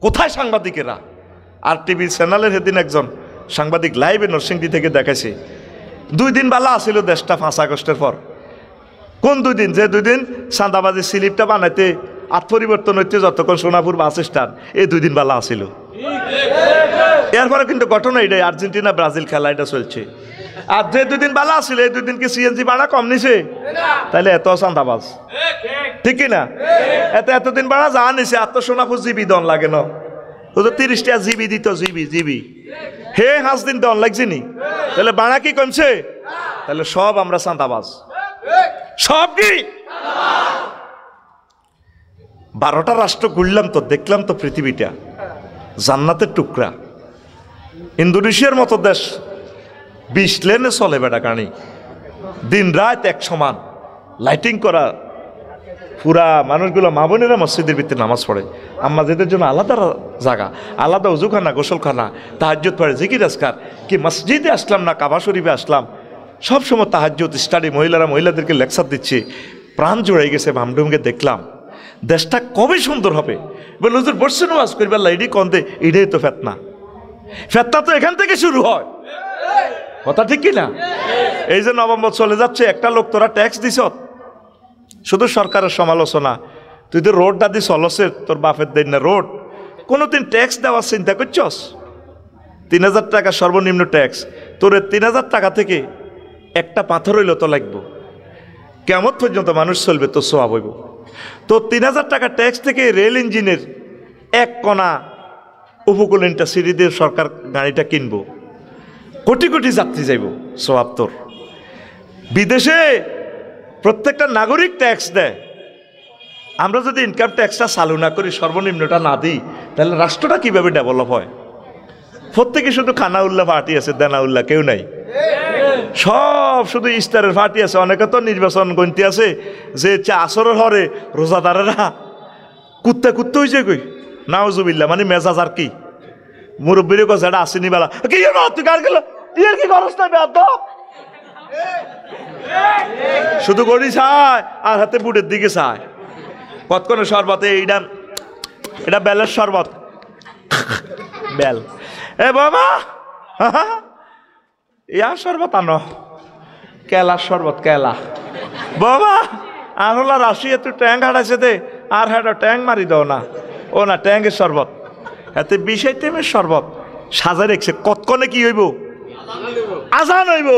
কোথায় সাংবাদিকেরা? আর টিভি চ্যানেলের সেদিন একজন সাংবাদিক লাইভে নরসিংদী থেকে দেখাইছে 2 দিন বালা আসিল দেশটা 5 আগস্টের পর। কোন 2 দিন? যে 2 দিন চাঁদাবাজি স্লিপটা বানাইতে পরিবর্তন হইতে যতক্ষণ সোনাপুর বাস স্ট্যান্ড, এই 2 দিন বালা আসিল। এরপরে কিন্তু ঘটনা এটাই, আর্জেন্টিনা ব্রাজিল খেলা এটা চলছে। আর যে 2 দিন বালা আসিল, এই 2 দিন কি সিএনজি ভাড়া কম নিছে? তাহলে এত চাঁদাবাজ, ঠিক কিনা? এতদিন ভাড়া যা নিছে, আর তো সোনাপুর জিবি দন লাগে না, ও তো 30টা জিবি দিত, জিবি হে 5 দিন দন লাগছে নি, তাহলে ভাড়া কি কমছে? তাহলে সব আমরা চাঁদাবাজ, সব কি? 12টা রাষ্ট্র ঘুরলাম তো, দেখলাম তো পৃথিবীটা জান্নাতের টুকরা। ইন্দোনেশিয়ার মতো দেশ 20 লেনে চলে বেড়া গাড়ি, দিন রাত এক সমান, লাইটিং করা, পুরা মানুষগুলো মা বোনেরা মসজিদের ভিতরে নামাজ পড়ে। আমাদের জন্য আলাদা জায়গা, আলাদা উজুখানা, গোসলখানা, তাহাজ্জুদ পড়ে, জিকির আজকার। কি মসজিদে আসলাম না কাবা শরীফে আসলাম, সবসময় তাহাজ্জুদ স্টাডি, মহিলাদেরকে লেকচার দিচ্ছে, প্রাণ জুড়ে গেছে। ভামডুমকে দেখলাম দেশটা কবে সুন্দর হবে। বলে হুজুর বসছেন ওয়াজ করবার লাইডি কন্দে, এটাই তো ফেতনা। ফেতনা তো এখান থেকে শুরু হয়, কথা ঠিক কিনা? এই যে নভেম্বর চলে যাচ্ছে, একটা লোক তোরা ট্যাক্স দিছ, শুধু সরকারের সমালোচনা, তুই তো রোডটা দিস অলসে, তোর বাপের দেন না রোড, কোনোদিন ট্যাক্স দেওয়ার চিন্তা করছস? 3000 টাকা সর্বনিম্ন ট্যাক্স, তোর 3000 টাকা থেকে একটা পাথর হইল তো লাগবো, কেমন পর্যন্ত মানুষ চলবে, তো সোয়াব হইব। তো 3000 টাকা ট্যাক্স থেকে রেল ইঞ্জিনের 1 কণা উপকূল ইন্টারসিটি দিয়ে সরকার গাড়িটা কিনবো, কোটি কোটি যাত্রী যাইব, সোয়াব তোর। বিদেশে প্রত্যেকটা নাগরিক ট্যাক্স দেয়। আমরা যদি ইনকাম ট্যাক্সটা চালু না করি, সর্বনিম্নটা না দিই, তাহলে রাষ্ট্রটা কিভাবে ডেভেলপ হয়? প্রত্যেকে শুধু খানা উল্লাহ পার্টি আছে, দেনা উল্লাহ কেউ নাই, সব শুধু ইস্তারের পার্টি আছে। অনেকে তো নির্বাচন গন্তি আছে যে আসরের হরে রোজাদারেরা কুত্তা হয়েছে কই, নাউজুবিল্লাহ, মানে মেজাজ আর কি। মুরব্বীর কাছে এটা আসেনি বেলা, কি তুই কার গেল, তুই আর কি খরচ না বেদ, শুধু গড়ি চায় আর হাতে বুটের দিকে চায়। কতক্ষণে শরবতে এটা বেলের শরবত, বেল এ বাবা ইয়া শরবত আনো, কেলার শরবত, কেলা বাবা আনলা রাশি, একটু ট্যাঙ্ক হাঁটাইছে দে, আর হ্যাঁ ট্যাঙ্ক মারি দাও না, ও না ট্যাঙ্কের শরবত, এতে 20 আইটেমের শরবত সাজা রেখছে। কতক্ষণে কি হইব? আজান হইব।